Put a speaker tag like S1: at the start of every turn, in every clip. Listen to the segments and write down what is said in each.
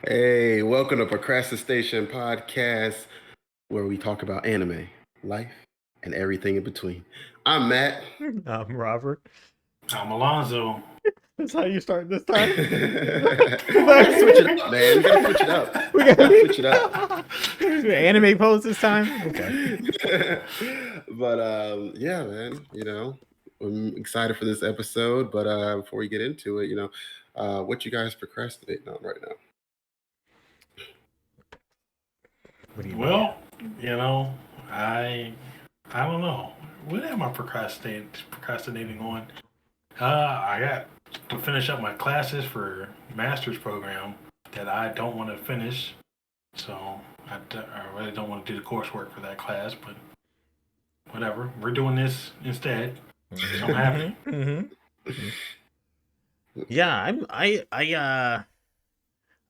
S1: Hey, welcome to Procrastination Podcast, where we talk about anime, life, and everything in between. I'm Matt.
S2: I'm Robert.
S3: I'm Alonzo.
S2: That's how you start this time.
S1: Gotta switch it up, man. You gotta switch it up.
S2: We
S1: You gotta
S2: got
S1: switch it up.
S2: anime pose this time. Okay.
S1: But yeah, man. I'm excited for this episode. But before we get into it, what you guys procrastinating on right now?
S2: What do you
S3: Well, I don't know. What am I procrastinating on? I got to finish up my classes for master's program that I don't want to finish. So I really don't want to do the coursework for that class, but whatever. We're doing this instead. So I'm happy.
S2: Yeah,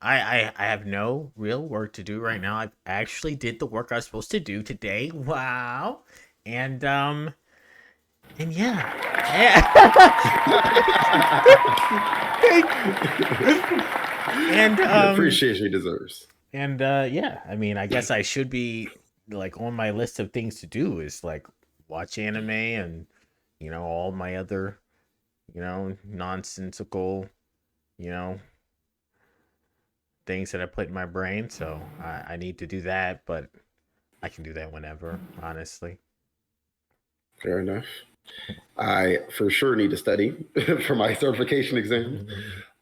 S2: I have no real work to do right now. I actually did the work I was supposed to do today. Wow. And yeah. And
S1: The appreciation he deserves.
S2: And yeah, I mean, I guess I should be like on my list of things to do is like watch anime and all my other nonsensical you know things that I put in my brain. So I need to do that, but I can do that whenever, honestly.
S1: Fair enough. I for sure need to study for my certification exams.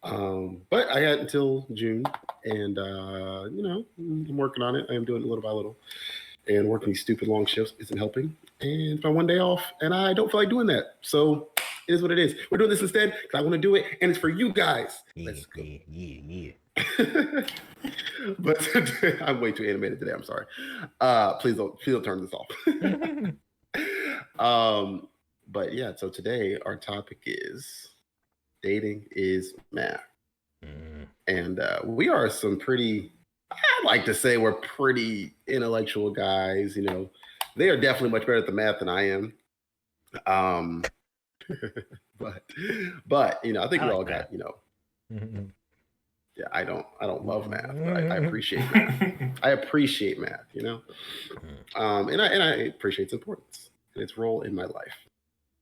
S1: But I had until June, and I'm working on it. I am doing it little by little, and working these stupid long shifts isn't helping. And it's my one day off, and I don't feel like doing that. So it is what it is. We're doing this instead because I want to do it, and it's for you guys. Let's go.
S2: Yeah.
S1: But I'm way too animated today. I'm sorry. Please don't turn this off. But yeah, so today our topic is dating is math. And we are some pretty, I'd like to say we're pretty intellectual guys. They are definitely much better at the math than I am. But I think we all got, yeah, I don't love math, but I appreciate math. I appreciate math, and I appreciate its importance and its role in my life,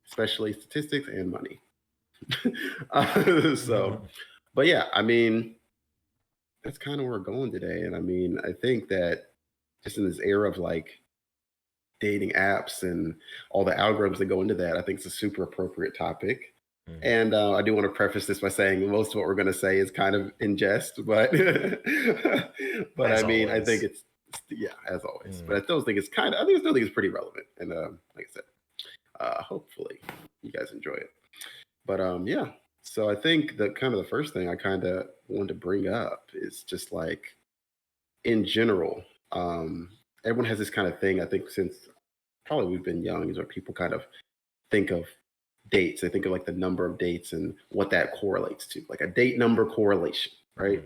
S1: especially statistics and money. But yeah, I mean, that's kind of where we're going today. And I mean, I think that just in this era of like dating apps and all the algorithms that go into that, I think it's a super appropriate topic. And I do want to preface this by saying most of what we're going to say is kind of in jest, but but
S2: As
S1: I mean,
S2: always.
S1: I think it's yeah, as always. But I still think it's still think it's pretty relevant. And like I said, hopefully you guys enjoy it. But yeah, so I think the first thing I kind of want to bring up is just like in general, everyone has this kind of thing. I think since probably we've been young, is where people kind of think of dates. They think of like the number of dates and what that correlates to, like a date number correlation, right?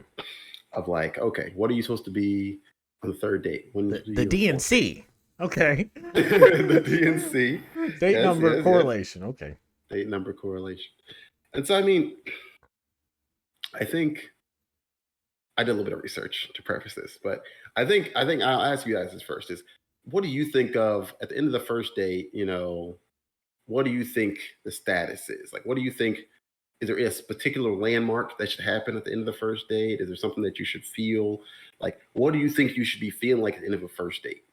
S1: Of like, okay, what are you supposed to be on the third date? When
S2: The DNC. Okay.
S1: The DNC.
S2: Date number correlation. Yes. Okay.
S1: Date number correlation. And so, I mean, I think I did a little bit of research to preface this, but I think I'll ask you guys this first: is what do you think of at the end of the first date? What do you think the status is? Like, what do you think? Is there a particular landmark that should happen at the end of the first date? Is there something that you should feel? Like, what do you think you should be feeling like at the end of a first date?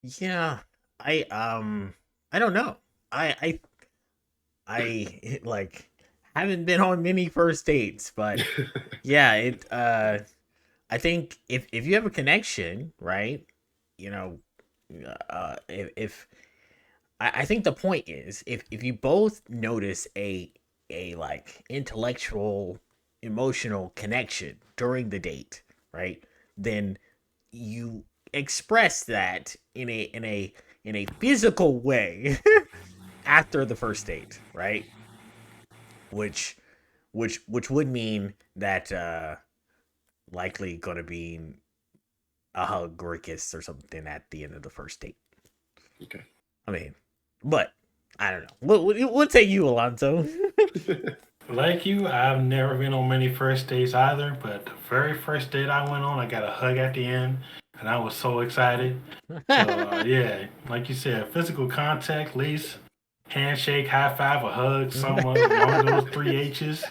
S2: Yeah, I don't know. I like haven't been on many first dates, but yeah, I think if you have a connection, right? You know, if I think the point is if you both notice a like intellectual emotional connection during the date, right? Then you express that in a physical way after the first date, right? Which which would mean that likely gonna be a hug or a kiss or something at the end of the first date.
S1: Okay.
S2: I mean, but I don't know. What say you, Alonso?
S3: Like you, I've never been on many first dates either, but the very first date I went on, I got a hug at the end, and I was so excited. So yeah, like you said, physical contact, at least handshake, high five, a hug, one of those three H's.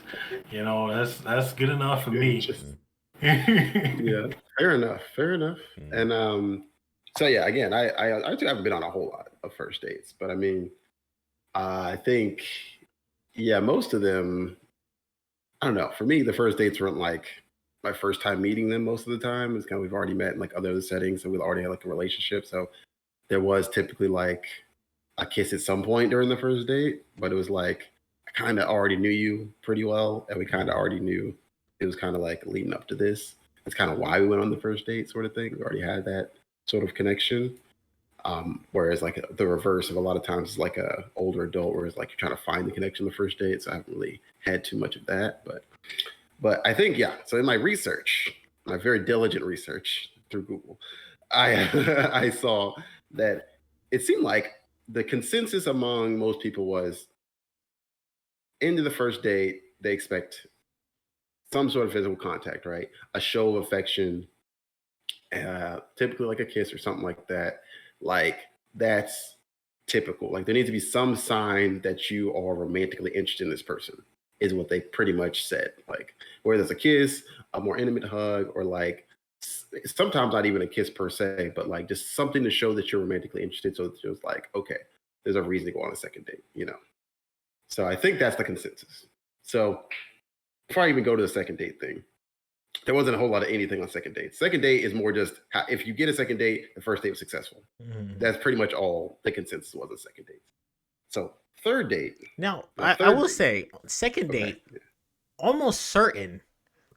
S3: That's good enough for me.
S1: Yeah, fair enough. Fair enough. And so yeah, again, I actually haven't been on a whole lot of first dates, but I mean, I think yeah, most of them. I don't know. For me, the first dates weren't like my first time meeting them. Most of the time, it's kind of we've already met in like other settings, and we've already had like a relationship. So there was typically like a kiss at some point during the first date, but it was like I kind of already knew you pretty well, and we kind of already knew it was kind of like leading up to this. That's kind of why we went on the first date, sort of thing. We already had that sort of connection. Whereas like the reverse of a lot of times is like a older adult, where it's like you're trying to find the connection the first date. So I haven't really had too much of that, but I think yeah. So in my research, my very diligent research through Google, I I saw that it seemed like the consensus among most people was into the first date they expect some sort of physical contact, right? A show of affection, typically like a kiss or something like that. Like that's typical. Like there needs to be some sign that you are romantically interested in this person, is what they pretty much said. Like whether it's a kiss, a more intimate hug, or like sometimes not even a kiss per se, but like just something to show that you're romantically interested. So it's just like, okay, there's a reason to go on a second date, you know? So I think that's the consensus. So before I even go to the second date thing, there wasn't a whole lot of anything on second date. Second date is more just if you get a second date, the first date was successful. That's pretty much all the consensus was on second date. So third date.
S2: Now, I will say, second date, almost certain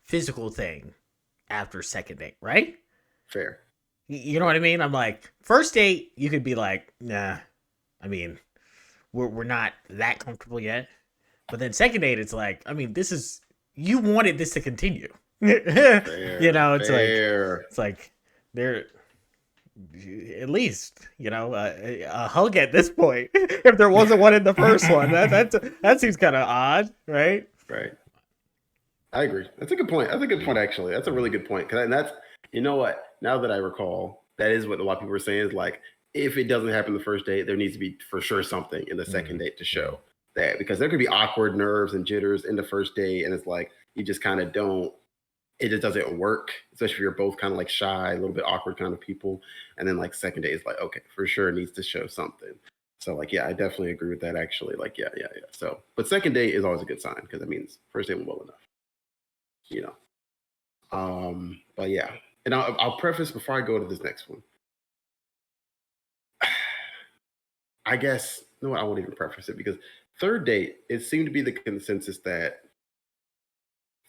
S2: physical thing after second date, right?
S1: Fair.
S2: You know what I mean? I'm like, first date, you could be like, nah. I mean, we're not that comfortable yet. But then second date, it's like, I mean, this is you wanted this to continue.
S1: Fair,
S2: you know, it's
S1: fair.
S2: like they're at least a hug at this point. If there wasn't one in the first one, that seems kind of odd, right?
S1: Right. I agree. That's a good point. That's a good point, actually. That's a really good point. And that's, you know what? Now that I recall, that is what a lot of people were saying is like, if it doesn't happen the first date, there needs to be for sure something in the second date to show that, because there could be awkward nerves and jitters in the first date. And it's like, you just kind of don't, it just doesn't work, especially if you're both kind of like shy, a little bit awkward kind of people. And then like second date is like, okay, for sure it needs to show something. So like, yeah, I definitely agree with that actually. Like, yeah. So, but second date is always a good sign because that means first date went well enough, you know. But yeah, and I'll preface before I go to this next one. I guess no, I won't even preface it because third date, it seemed to be the consensus that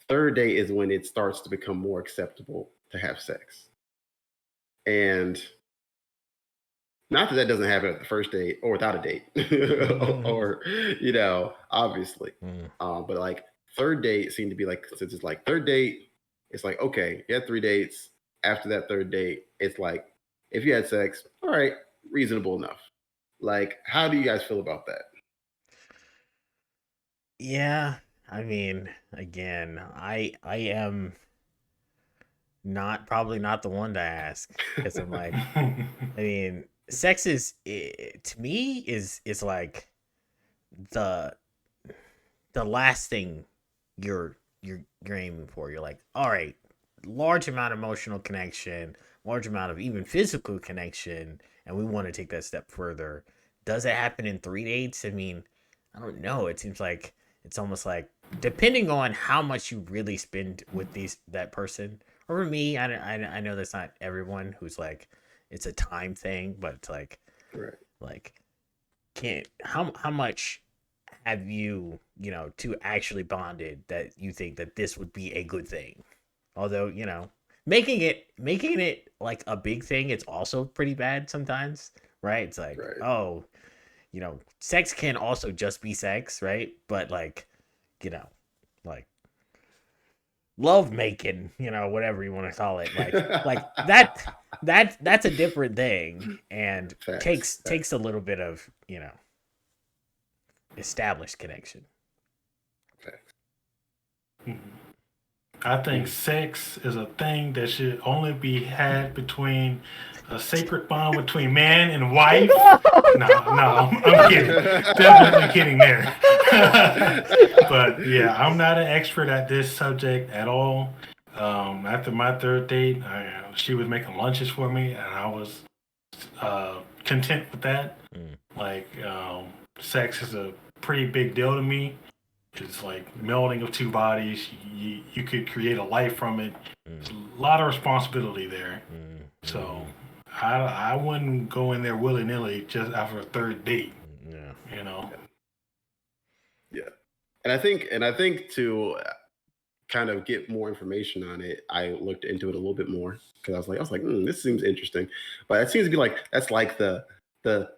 S1: third date is when it starts to become more acceptable to have sex. And not that that doesn't happen at the first date or without a date, or obviously. But like third date seemed to be like consensus. Like third date, it's like okay, you had 3 dates. After that third date, it's like if you had sex, all right, reasonable enough. Like, how do you guys feel about that?
S2: Yeah, I mean, again, I am probably not the one to ask because I'm like, I mean, sex is to me is like the last thing you're aiming for. You're like, all right, large amount of emotional connection, large amount of even physical connection, and we want to take that step further. Does it happen in 3 dates? I mean, I don't know. It seems like it's almost like depending on how much you really spend with that person. Or for me, I know that's not everyone who's like it's a time thing, but it's
S1: Right.
S2: like can't how much have you to actually bonded that you think that this would be a good thing? Although making it like a big thing, it's also pretty bad sometimes, right? It's like
S1: Right.
S2: oh, sex can also just be sex, right? But like like love making, whatever you want to call it, like that's a different thing and
S1: Facts.
S2: takes a little bit of established connection.
S1: Facts.
S3: I think sex is a thing that should only be had between a sacred bond between man and wife. No, I'm kidding. Definitely kidding there. But yeah, I'm not an expert at this subject at all. After my third date, she was making lunches for me, and I was content with that. Like, sex is a pretty big deal to me. It's like melding of two bodies. You could create a life from it. There's a lot of responsibility there. So I wouldn't go in there willy nilly just after a third date.
S2: Yeah.
S3: You know.
S1: Yeah, and I think to kind of get more information on it, I looked into it a little bit more because I was like, this seems interesting, but it seems to be like that's like the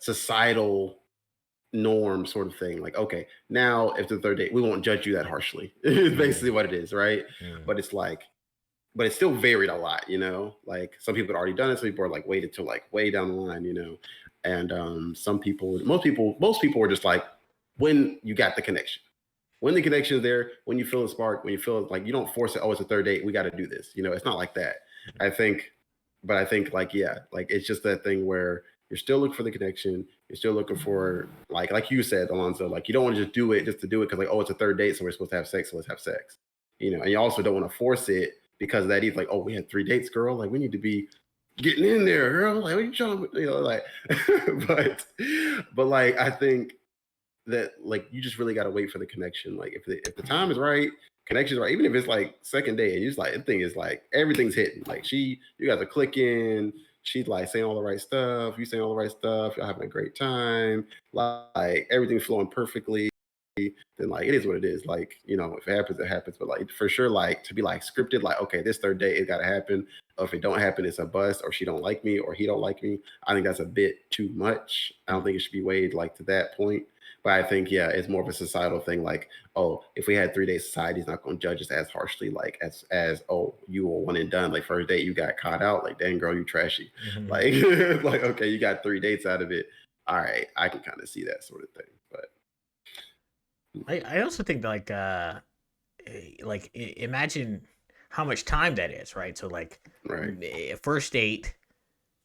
S1: societal norm sort of thing. Like, okay, now if the third date, we won't judge you that harshly. It's basically what it is, right? But it's like, but it's still varied a lot, you know. Like some people had already done it, some people are like waited till like way down the line, you know. And some people, most people were just like when you got the connection. When the connection is there, when you feel the spark, when you feel like you don't force it, oh, it's a third date, we got to do this. You know, it's not like that. I think, but I think like, yeah, like it's just that thing where you're still looking for the connection. You're still looking for like you said, Alonzo, like you don't want to just do it just to do it because like, oh, it's a third date, so we're supposed to have sex, so let's have sex. You know, and you also don't want to force it because of that either. Like, oh, we had 3 dates, girl. Like we need to be getting in there, girl. Like, what are you trying to, you know, like, but like I think that like you just really got to wait for the connection. Like if the time is right, connection is right. Even if it's like second day, and you just like the thing is like everything's hitting. Like you guys are clicking. She's like saying all the right stuff. You saying all the right stuff. You're having a great time. Like everything's flowing perfectly. Then like it is what it is. Like you know, if it happens, it happens. But like for sure, like to be like scripted, like okay, this third date it got to happen. Or if it don't happen, it's a bust. Or she don't like me, or he don't like me. I think that's a bit too much. I don't think it should be weighed like to that point. But I think, yeah, it's more of a societal thing. Like, oh, if we had 3 days, society's not going to judge us as harshly. Like, as oh, you were one and done. Like first date, you got caught out. Like, dang girl, you trashy. Like, like okay, you got 3 dates out of it. All right, I can kind of see that sort of thing. But
S2: I also think imagine how much time that is, right? So like,
S1: right,
S2: first date,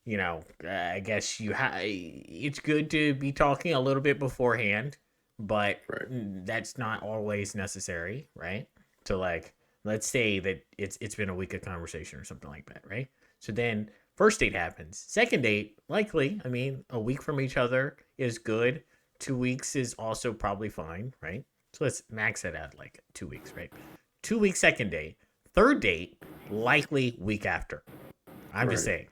S2: you know, I guess it's good to be talking a little bit beforehand, but
S1: right,
S2: that's not always necessary, right? So like, let's say that it's been a week of conversation or something like that, right? So then first date happens. Second date, likely, I mean, a week from each other is good. 2 weeks is also probably fine, right? So let's max it at like 2 weeks, right? 2 weeks second date. Third date, likely week after. I'm just saying.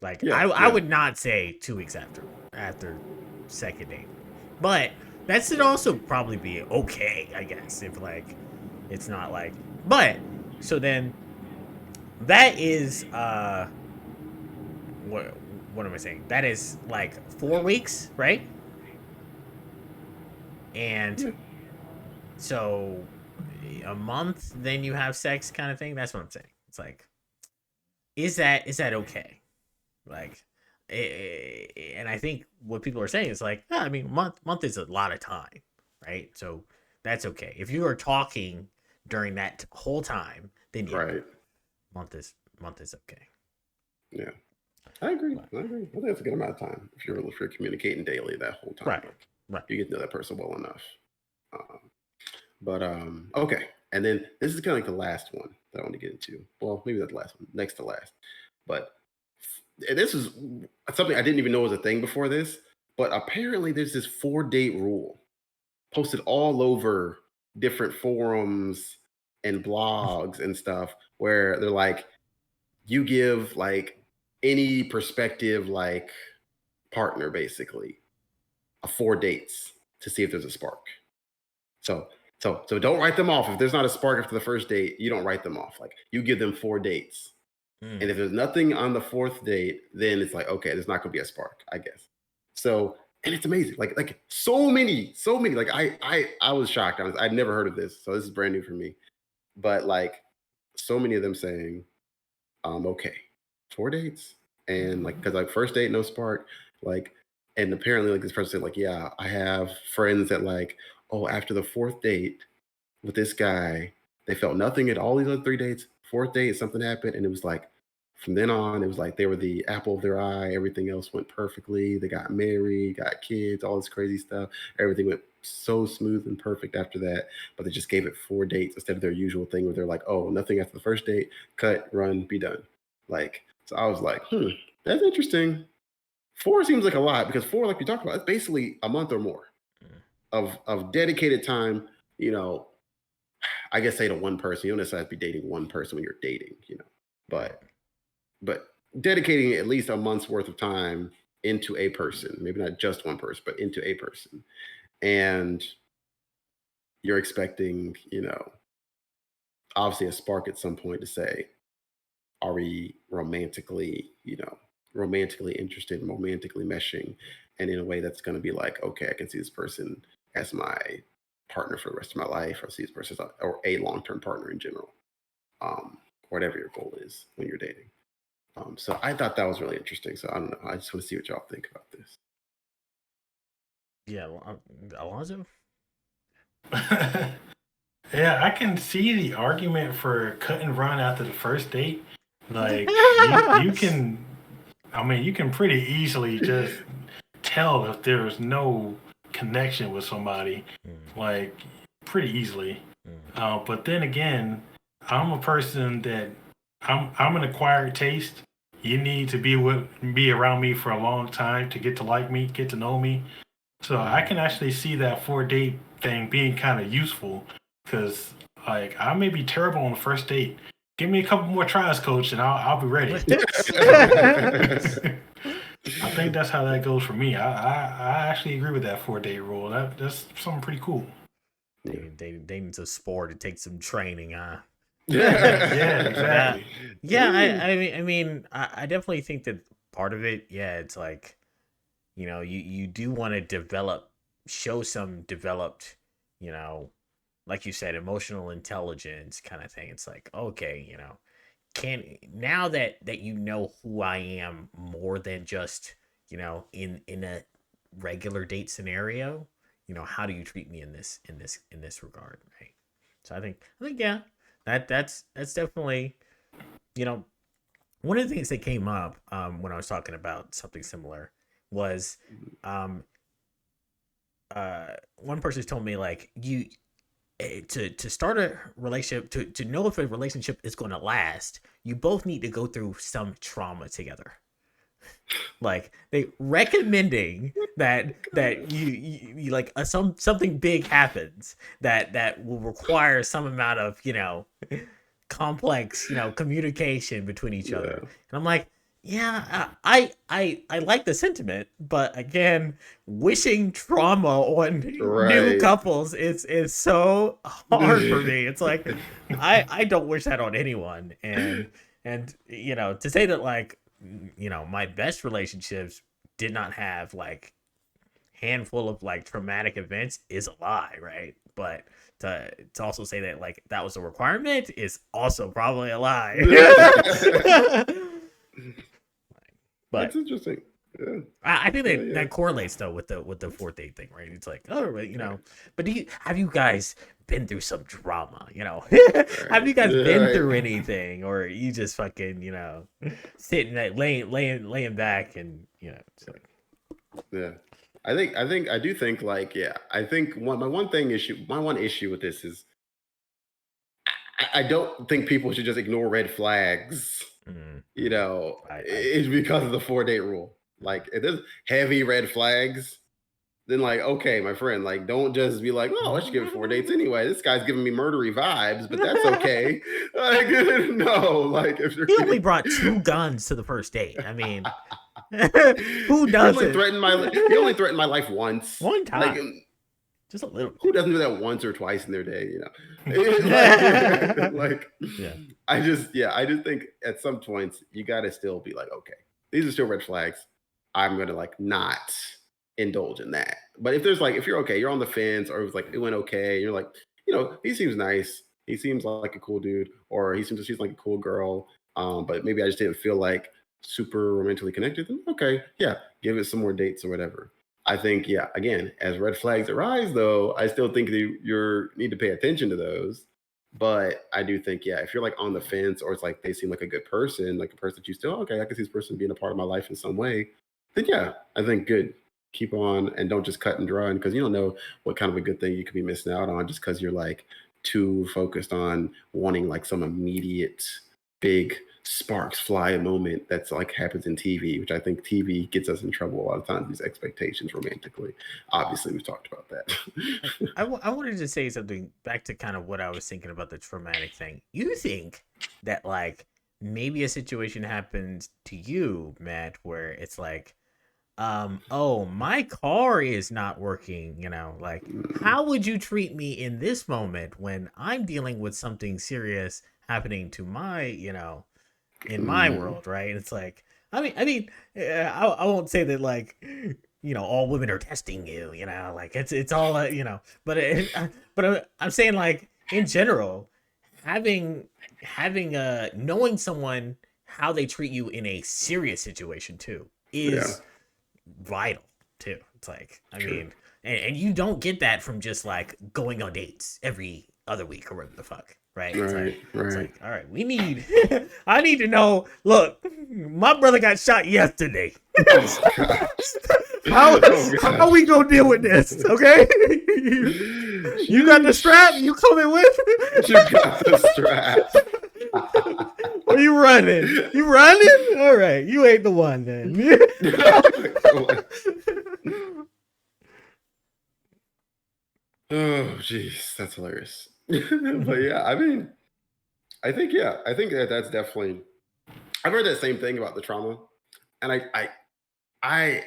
S2: Like I would not say 2 weeks after second date, but that should also probably be okay, I guess, if like it's not like. But so then that is what am I saying? That is like 4 weeks, right? And so a month, then you have sex, kind of thing. That's what I'm saying. It's like, is that okay? Like, and I think what people are saying is like, yeah, I mean, month is a lot of time, right? So that's okay. If you are talking during that whole time, then yeah, month is okay.
S1: Yeah, I agree. I think that's a good amount of time if you're communicating daily that whole time.
S2: Right.
S1: You get to know that person well enough. But okay, and then this is kind of like the last one that I want to get into. Well, maybe not the last one, next to last. But this is something I didn't even know was a thing before this. But apparently, there's this 4-date rule posted all over different forums and blogs and stuff where they're like, you give like any prospective like partner basically 4 dates to see if there's a spark. So don't write them off. If there's not a spark after the first date, you don't write them off. Like you give them 4 dates. And if there's nothing on the 4th date, then it's like, okay, there's not gonna be a spark, I guess. So, and it's amazing. Like so many. Like I was shocked. I'd never heard of this. So this is brand new for me. But like so many of them saying, okay, 4 dates. And like, cause like first date, no spark. Like, and apparently like this person said, like, yeah, I have friends that like, oh, after the 4th date with this guy, They felt nothing at all these other 3 dates. Fourth date, something happened, and it was like from then on, it was like they were the apple of their eye. Everything else went perfectly. They got married, got kids, all this crazy stuff. Everything went so smooth and perfect after that. But they just gave it 4 dates instead of their usual thing where they're like, oh, nothing after the first date, cut, run, be done. Like, so I was like, that's interesting. 4 seems like a lot because 4, like we talked about, it's basically a month or more of dedicated time. You know, I guess say to one person. You don't necessarily have to be dating one person when you're dating. But dedicating at least a month's worth of time into a person, maybe not just one person, but into a person, and you're expecting, obviously a spark at some point to say, are we romantically interested, romantically meshing, and in a way that's going to be like, okay, I can see this person as my partner for the rest of my life, or see this person as or a long-term partner in general, whatever your goal is when you're dating. So I thought that was really interesting. So I don't know. I just want to see what y'all think about this.
S2: Yeah, Alonzo?
S3: Yeah, I can see the argument for cut and run after the first date. Like you can, you can pretty easily just tell if there's no connection with somebody, like pretty easily. But then again, I'm a person that I'm an acquired taste. You need to be around me for a long time to get to like me, get to know me. So I can actually see that 4 date thing being kind of useful because, like, I may be terrible on the first date. Give me a couple more tries, coach, and I'll be ready. I think that's how that goes for me. I actually agree with that 4 date rule. That's something pretty cool.
S2: They need some sport to take some training, huh?
S3: Yeah, exactly.
S2: Yeah, I mean, I definitely think that part of it, yeah, it's like, you do want to show some developed, like you said, emotional intelligence kind of thing. It's like, okay, now that you know who I am more than just, in a regular date scenario, how do you treat me in this regard, right? So I think yeah, that's definitely, one of the things that came up when I was talking about something similar was one person told me, like, to start a relationship, to know if a relationship is going to last, you both need to go through some trauma together. Like, they recommending that you like something big happens that will require some amount of complex communication between each other. And I'm like, yeah, I like the sentiment, but again, wishing trauma on new couples is so hard for me. It's like I don't wish that on anyone, and to say that, like, my best relationships did not have like handful of like traumatic events is a lie, right? But to also say that like that was a requirement is also probably a lie. But
S1: that's interesting. Yeah.
S2: I think that correlates though with the 4th date thing, right? It's like, oh, but have you guys been through some drama? Have you guys been through anything, or you just fucking sitting laying back and it's like,
S1: yeah. I do think, like, yeah, I think my one issue with this is I don't think people should just ignore red flags. It's because of the 4-date rule. Like, if there's heavy red flags, then, like, okay, my friend, like, don't just be like, oh, let's give it 4 dates anyway. This guy's giving me murdery vibes, but that's okay. Like, no, like, if you're
S2: he only brought 2 guns to the first date. I mean, who doesn't?
S1: He only threatened my life once.
S2: One time.
S1: Like,
S2: just a little.
S1: Who doesn't do that once or twice in their day?
S2: Yeah.
S1: I just think at some points you got to still be like, okay, these are still red flags. I'm gonna like not indulge in that. But if you're okay, you're on the fence, or it was like it went okay, you're like, he seems nice, he seems like a cool dude, or she's like a cool girl. But maybe I just didn't feel like super romantically connected. Then okay, yeah, give it some more dates or whatever. I think, yeah, again, as red flags arise, though, I still think that you need to pay attention to those. But I do think, yeah, if you're like on the fence or it's like they seem like a good person, like a person that you still, okay, I can see this person being a part of my life in some way, then yeah, I think good. Keep on and don't just cut and run because you don't know what kind of a good thing you could be missing out on just because you're like too focused on wanting like some immediate big sparks fly moment that's like happens in TV, which I think TV gets us in trouble a lot of times, these expectations romantically. Obviously, we've talked about that.
S2: I wanted to say something back to kind of what I was thinking about the traumatic thing. You think that like maybe a situation happens to you, Matt, where it's like, oh, my car is not working, like how would you treat me in this moment when I'm dealing with something serious happening to my, in my
S1: Mm,
S2: world, right? It's like, I mean, I won't say that like, all women are testing you, like it's all, but I'm saying like in general, having knowing someone how they treat you in a serious situation too
S1: yeah,
S2: is vital too. It's like, I
S1: true.
S2: mean, and you don't get that from just like going on dates every other week or whatever the fuck, right?
S1: Right,
S2: It's
S1: right.
S2: like, all right, we need, I need to know. Look, my brother got shot yesterday.
S1: Oh God.
S2: how
S1: Oh
S2: how
S1: gosh.
S2: we gonna deal with this? Okay, you got the strap.
S1: Sheesh.
S2: You coming with?
S1: You got the strap.
S2: Are you running? You running? All right, you ain't the one then.
S1: Oh, jeez, that's hilarious. But yeah, I mean, I think yeah, I think that that's definitely. I've heard that same thing about the trauma, and I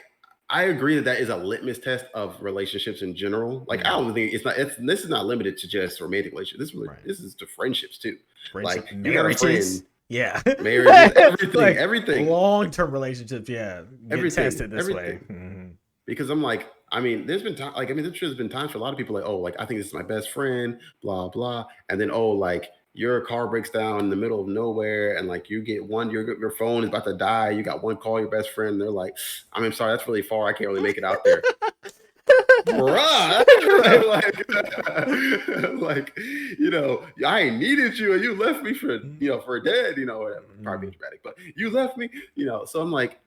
S1: I agree that that is a litmus test of relationships in general. Like I don't think it's not. It's this is not limited to just romantic relationships.
S2: Right.
S1: This is to friendships too.
S2: Friendship,
S1: Like you got a
S2: marriages,
S1: friend,
S2: yeah,
S1: marriages, everything,
S2: like
S1: everything,
S2: long-term relationships, yeah, get
S1: everything,
S2: tested this way.
S1: everything. Because I'm like, I mean, there's been time, like, I mean, there's been times for a lot of people like, oh, like, I think this is my best friend, blah, blah. And then, oh, like, your car breaks down in the middle of nowhere and like you get one, your phone is about to die. You got one call, your best friend. They're like, I mean, I'm sorry, that's really far. I can't really make it out there. Bruh, like, I ain't needed you and you left me for, for dead, whatever. Probably being dramatic, but you left me, so I'm like,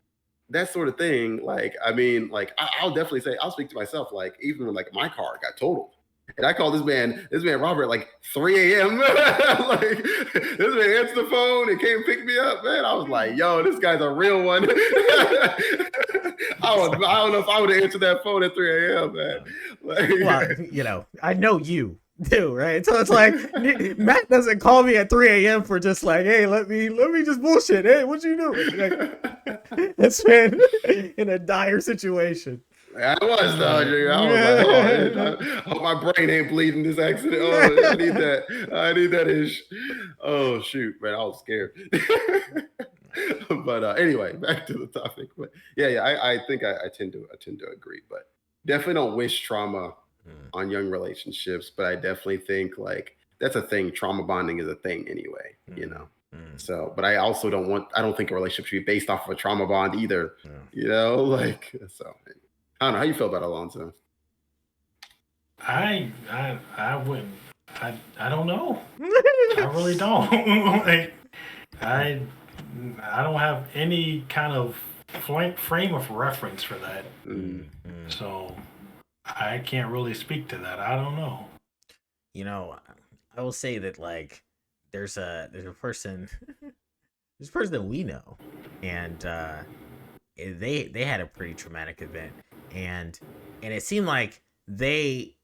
S1: that sort of thing. Like, I mean, like, I'll definitely say, I'll speak to myself, like, even when like my car got totaled. And I called this man Robert at like 3 a.m. Like this man answered the phone and came pick me up, man. I was like, yo, this guy's a real one. I don't know if I would have answered that phone at 3 a.m., man. Like,
S2: Well, I know you too, right? So it's like Matt doesn't call me at 3 a.m. for just like, hey, let me just bullshit. Hey, what you doing? Like, that's man in a dire situation.
S1: I was though, dude. I was like, oh, I hope my brain ain't bleeding this accident. Oh, I need that. I need that ish. Oh shoot, man, I was scared. But anyway, back to the topic. But yeah, I think I tend to agree, but definitely don't wish trauma
S2: Mm,
S1: on young relationships. But I definitely think like that's a thing. Trauma bonding is a thing anyway.
S2: mm, mm,
S1: So, but I don't think a relationship should be based off of a trauma bond either.
S2: yeah.
S1: Like so. I don't know how you feel about Alonso.
S3: I wouldn't. I don't know. I really don't. Like, I I don't have any kind of frame of reference for that,
S1: Mm,
S2: Mm, mm.
S3: so I can't really speak to that. I don't know.
S2: You know, I will say that like there's a person there's a person that we know, and they had a pretty traumatic event, and it seemed like the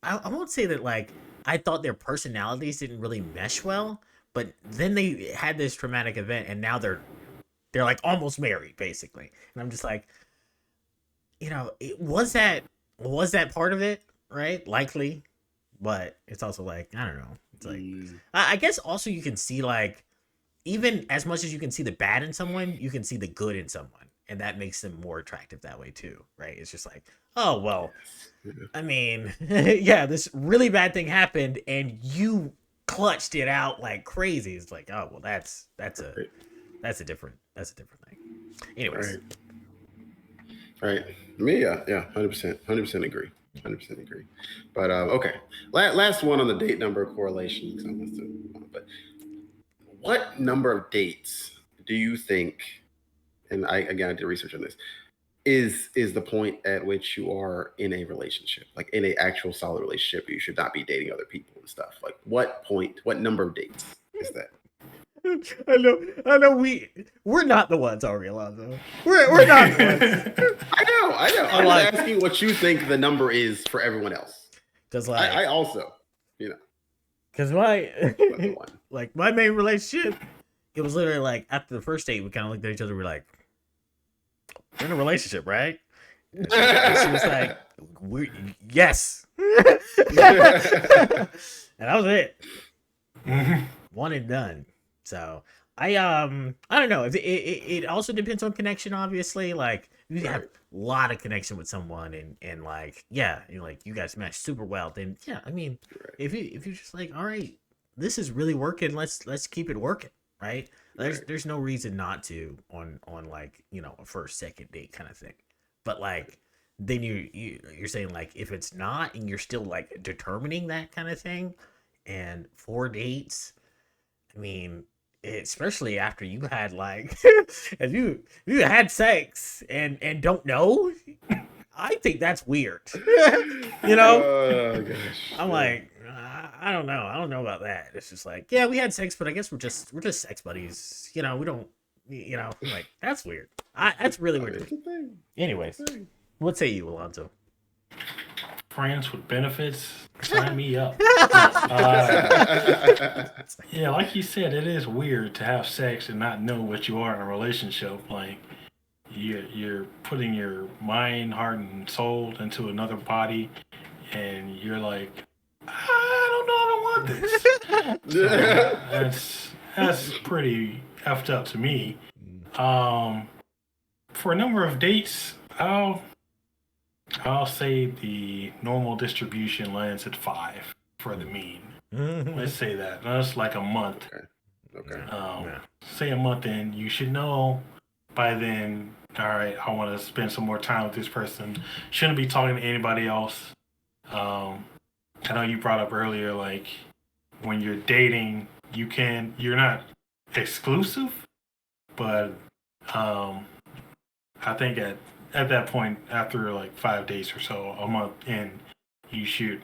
S2: I won't say that like I thought their personalities didn't really mesh well, but then they had this traumatic event, and now they're like almost married basically, and I'm just like, was that part of it, right? Likely, but it's also like I don't know. It's like
S1: mm,
S2: I guess also you can see like even as much as you can see the bad in someone, you can see the good in someone, and that makes them more attractive that way too, right? It's just like, oh well,
S1: yes.
S2: I mean, yeah, this really bad thing happened, and you clutched it out like crazy. It's like, oh well,
S1: Right,
S2: that's a different thing. Anyways,
S1: right, right. Me, yeah, 100%, 100% agree. 100% agree. But okay, last one on the date number correlation. But what number of dates do you think? And I did research on this. Is the point at which you are in a relationship, like in a actual solid relationship? You should not be dating other people and stuff. Like what point? What number of dates is that?
S2: I know. We're not the ones, are we, Alonzo? We're not the ones.
S1: I know. I'm like, asking what you think the number is for everyone else.
S2: Because like
S1: I also,
S2: because my my main relationship, it was literally like after the first date, we kind of looked at each other. We're like, we're in a relationship, right? And she was like, yes. And that was it. One and done. So I don't know. It also depends on connection, obviously. Like if you have a lot of connection with someone and like you guys match super well, then yeah, I mean if you're just like, all right, this is really working, let's keep it working, right? There's no reason not to on like, a first, second date kind of thing. But like then you're saying like if it's not and you're still like determining that kind of thing, and 4 dates, I mean, especially after you had like if you had sex and don't know, I think that's weird.
S1: Oh, gosh.
S2: I'm like, I don't know about that. It's just like, yeah, we had sex, but I guess we're just sex buddies. We don't, like that's weird. That's really weird. Anyways, what say you, Alonzo?
S3: Friends with benefits, sign me up. Yeah, like you said, it is weird to have sex and not know what you are in a relationship. Like you're putting your mind, heart, and soul into another body, and you're like, I don't know if I want this. So that's pretty effed up to me. For a number of dates, I'll say the normal distribution lands at 5 for the mean. Let's say that. That's like a month.
S1: Okay.
S3: Say a month in, you should know by then, all right, I want to spend some more time with this person. Shouldn't be talking to anybody else. I know you brought up earlier, like when you're dating, you're not exclusive, but I think at that point, after like 5 days or so, a month in, you should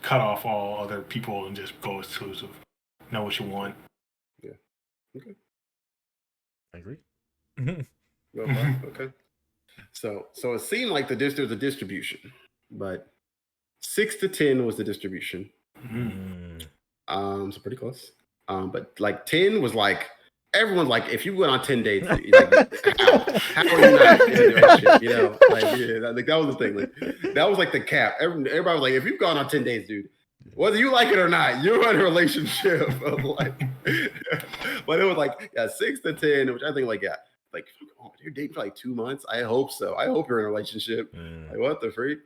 S3: cut off all other people and just go exclusive. Know what you want.
S1: Yeah. Okay.
S2: I agree.
S1: Okay. So it seemed like there's a distribution, but 6 to 10 was the distribution. So pretty close. But like 10 was like everyone's like, if you went on 10 dates, like, how are you not in a relationship? Like that was the thing. Like that was like the cap. Everybody was like, if you've gone on 10 dates, dude, whether you like it or not, you're in a relationship. Like, but it was like 6 to 10, which I think like you're dating for like 2 months. I hope so. I hope you're in a relationship. Like what the freak?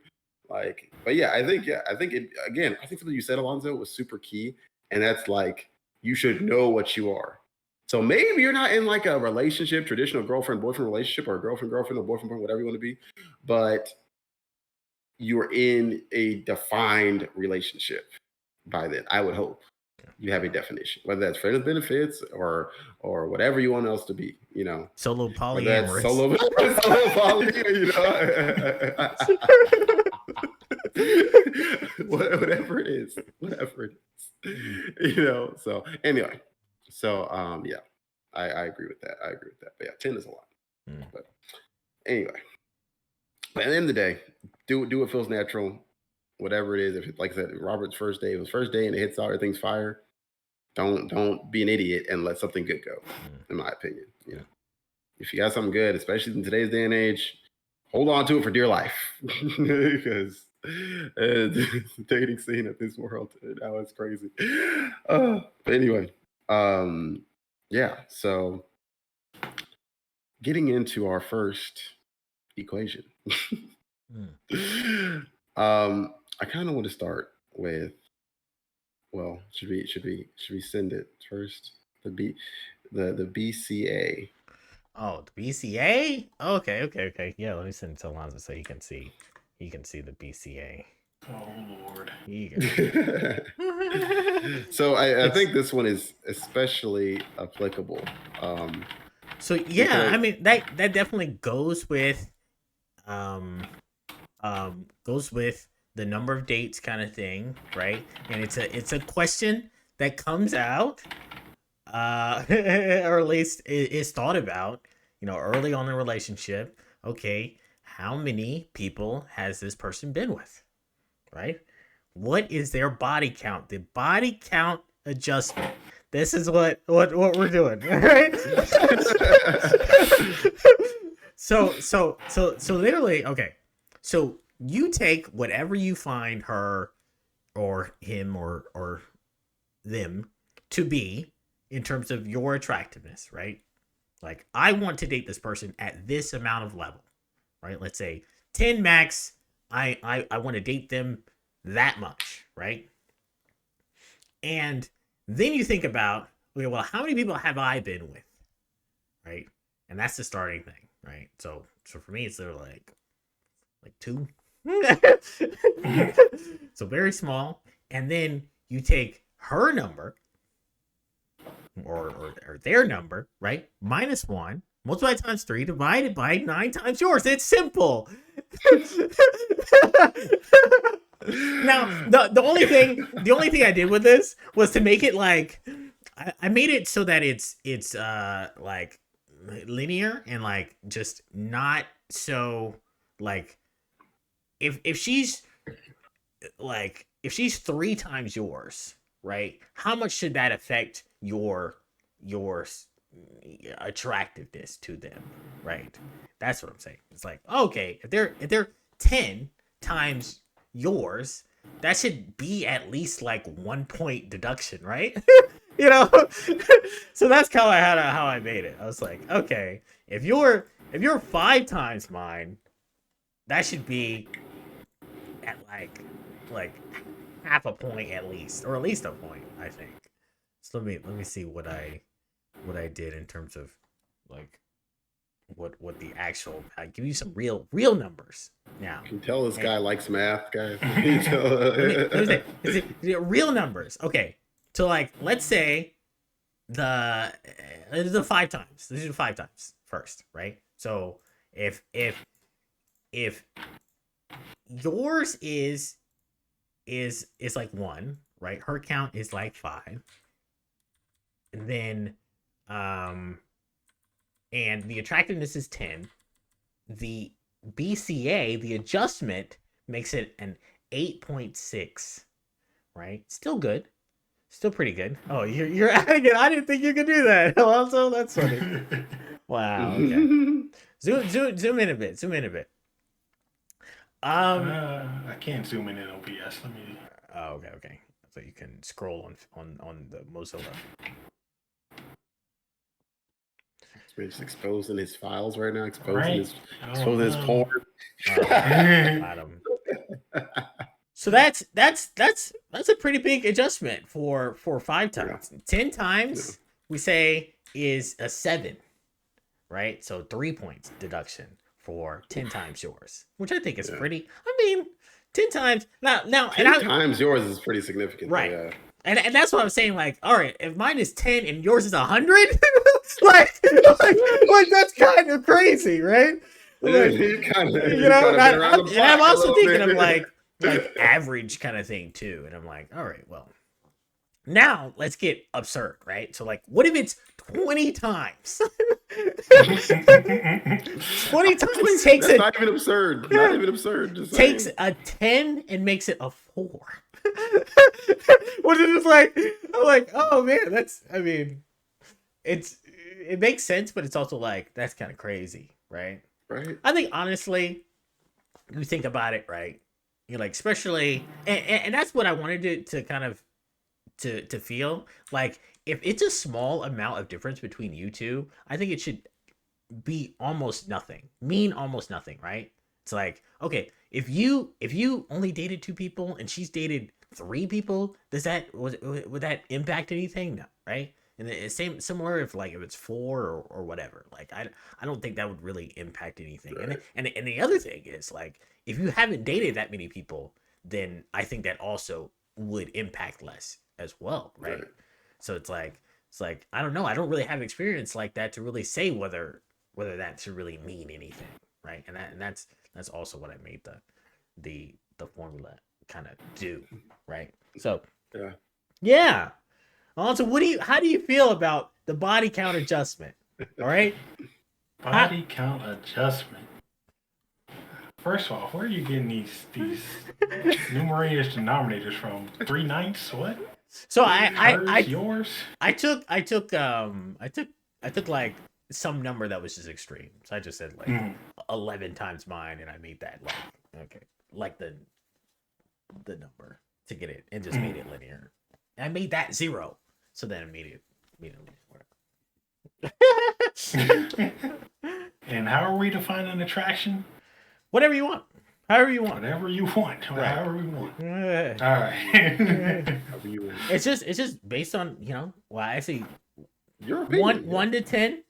S1: Like, but I think something you said, Alonzo, was super key, and that's like you should know what you are. So maybe you're not in like a relationship, traditional girlfriend-boyfriend relationship, or girlfriend-girlfriend or boyfriend-boyfriend, whatever you want to be, but you're in a defined relationship by then. I would hope you have a definition, whether that's friends with benefits or whatever you want else to be,
S2: Solo polyamorous.
S1: Solo poly, whatever it is. So anyway, I agree with that. But 10 is a lot. But anyway, at the end of the day, do what feels natural, whatever it is. If like I said, Robert's first day, it was first day and it hits all, everything's fire. Don't be an idiot and let something good go, in my opinion. If you got something good, especially in today's day and age, hold on to it for dear life. Because the dating scene of this world now is crazy. But anyway, so getting into our first equation. I kind of want to start with, well, should we send it first? The BCA.
S2: Oh, the BCA? Okay. Yeah, let me send it to Alonzo so you can see. You can see the BCA.
S3: Oh Lord.
S2: You can-
S1: So I think this one is especially applicable.
S2: So yeah,
S1: because-
S2: I mean that definitely goes with the number of dates kind of thing, right? And it's a question that comes out or at least is thought about, early on in a relationship. Okay, how many people has this person been with? Right? What is their body count? The body count adjustment. This is what we're doing, right? so literally, okay. So you take whatever you find her or him or them to be in terms of your attractiveness, right? Like, I want to date this person at this amount of level, right? Let's say 10 max. I want to date them that much, right? And then you think about, okay, well, how many people have I been with, right? And that's the starting thing, right? So for me, it's literally like 2. So very small. And then you take her number or their number, right? -1, multiply times 3, divided by 9 times yours. It's simple. Now, the only thing I did with this was to make it like I made it so that it's like linear and like just not so like if she's 3 times yours, right? How much should that affect your attractiveness to them, right? That's what I'm saying. It's like, okay, if they're 10 times yours, that should be at least like 1 point deduction, right? So that's how I made it. I was like, okay, if you're 5 times mine, that should be at like half a point at least, or at least a point, I think. So let me see what I did in terms of like what the actual. I give you some real numbers now.
S1: You can tell this guy likes math, guys.
S2: Let me say, real numbers. Okay, so like let's say the 5 times. Let's do 5 times first, right? So if yours is like 1, right? Her count is like 5. And then and the attractiveness is 10. The BCA, the adjustment, makes it an 8.6, right? Still good. Still pretty good. Oh, you're adding it. I didn't think you could do that. Also, that's funny. Wow. Okay. Zoom in a bit.
S3: I can't zoom in OBS. Let me.
S2: Oh, okay. So you can scroll on the Mozilla.
S1: He's exposing his files right now, exposing
S3: Right.
S1: his porn.
S2: Adam. So that's a pretty big adjustment for 5 times. 10 times we say is a 7, right? So 3 points deduction for 10 times yours, which I think is pretty. I mean, 10 times now
S1: 10 times yours is pretty significant,
S2: right?
S1: Yeah.
S2: And that's what I'm saying. Like, all right, if mine is 10 and yours is 100, like that's kind of crazy, right? Like, I'm also thinking of like average kind of thing too, and I'm like, all right, well, now let's get absurd, right? So like, what if it's 20 times? 20 times takes
S1: it. Not even absurd. Not even absurd. Just
S2: takes a 10 and makes it a 4. Which is just like, I'm like, oh man, it makes sense, but it's also like, that's kind of crazy, right?
S1: Right.
S2: I think honestly, you think about it, right? You're like, especially, and that's what I wanted to kind of to feel like, if it's a small amount of difference between you two, I think it should be almost nothing, right? It's like, okay, if you only dated 2 people and she's dated 3 people, would that impact anything? No, right? And it's similar if it's 4 or whatever. Like I don't think that would really impact anything.
S1: Right.
S2: And the other thing is like if you haven't dated that many people, then I think that also would impact less as well, right?
S1: Right.
S2: So it's like I don't know. I don't really have experience like that to really say whether that should really mean anything, right? And that's also what I made the formula kind of do, right? So yeah. Also, how do you feel about the body count adjustment? All right.
S3: Body count adjustment. First off, where are you getting these numerators denominators from? 3/9? What?
S2: So
S3: yours?
S2: I took like some number that was just extreme. So I just said like 11 times mine, and I made that like the number to get it, and just made it linear. And I made that 0, so then I made it
S3: And how are we defining attraction?
S2: Whatever you want. However you want.
S3: Whatever you want.
S2: Right.
S3: However we want.
S2: Yeah.
S3: All right.
S2: It's just based on, well, I see
S1: your opinion,
S2: 1 to 10,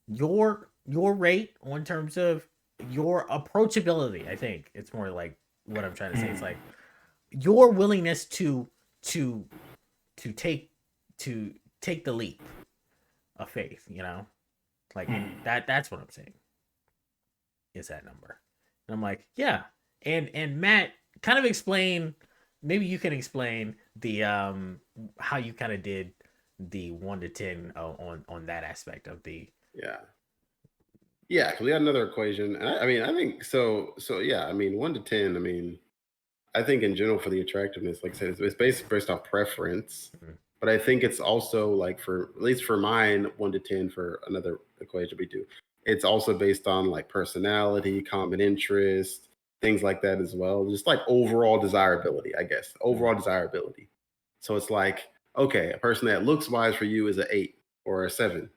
S2: your rate in terms of your approachability. I think it's more like what I'm trying to say. It's like your willingness to take the leap of faith, like that's what I'm saying is that number. And I'm like, yeah. And Matt, kind of explain, maybe you can explain the how you kind of did the 1 to 10 on that aspect of the
S1: because we had another equation. And I think so yeah, 1 to 10, I think in general for the attractiveness, like I said, it's based off preference. But I think it's also like at least for mine, 1 to 10 for another equation we do. It's also based on like personality, common interest, things like that as well. Just like overall desirability, I guess. Overall desirability. So it's like, okay, a person that looks wise for you is an 8 or a 7.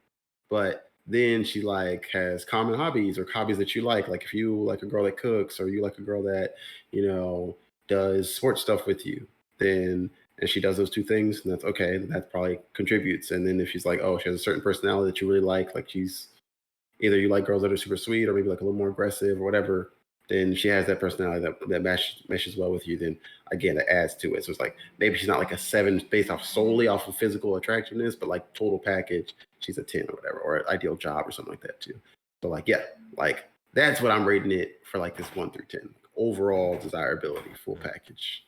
S1: But then she like has common hobbies or hobbies that you like. Like if you like a girl that cooks or you like a girl that, does sports stuff with you, then and she does those 2 things, and that's okay. That probably contributes. And then if she's like, oh, she has a certain personality that you really like she's either you like girls that are super sweet or maybe like a little more aggressive or whatever, then she has that personality that meshes well with you. Then again, it adds to it. So it's like maybe she's not like a 7 based solely off of physical attractiveness, but like total package, she's a 10 or whatever, or an ideal job or something like that too. So like, yeah, like that's what I'm rating it for, like this 1 through 10. Overall desirability, full package.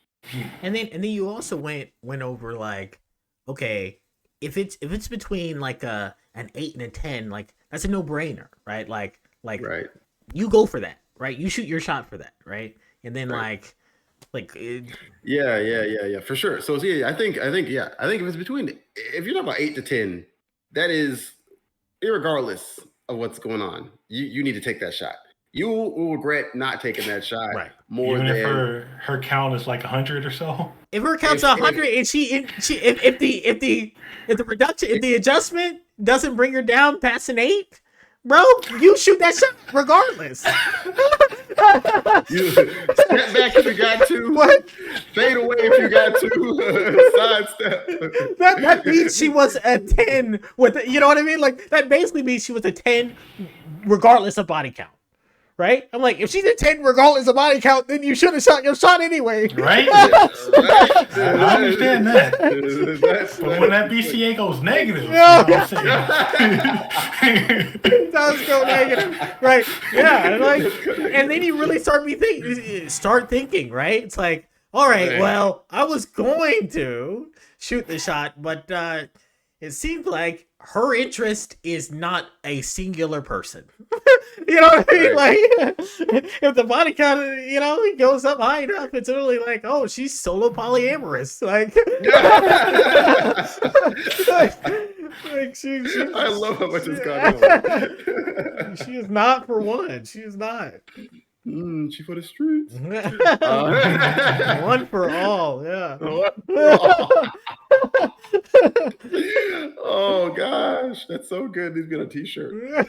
S2: And then you also went over like, okay, if it's between like an 8 and a 10, like that's a no-brainer, right? Like
S1: right.
S2: You go for that, right? You shoot your shot for that, right? And then
S1: right.
S2: yeah,
S1: for sure. So yeah, I think if it's between, if you're talking about 8 to 10, that is irregardless of what's going on. You need to take that shot. You will regret not taking that shot more
S3: even
S1: than
S3: if her count is like 100 or so.
S2: If her count's 100 and if the adjustment doesn't bring her down past an 8, bro, you shoot that shot regardless.
S1: You step back if you got to.
S2: What?
S1: Fade away if you got to. Sidestep.
S2: That means she was a 10 with, you know what I mean? Like that basically means she was a 10 regardless of body count. Right? I'm like, if she's a 10 regardless of body count, then you should have shot your shot anyway.
S3: Right? I understand that. But when that BCA goes negative,
S2: does go negative. Right. Yeah. And then you really start thinking, right? It's like, all right, well, I was going to shoot the shot, but it seems like her interest is not a singular person. You know what I mean? Like, if the body count, it goes up high enough, it's really like, oh, she's solo polyamorous. Like,
S1: I love how much it's gone on.
S2: She is not for one. She is not.
S1: She for the streets.
S2: One for all, yeah.
S1: Oh gosh, that's so good. He's got a t-shirt.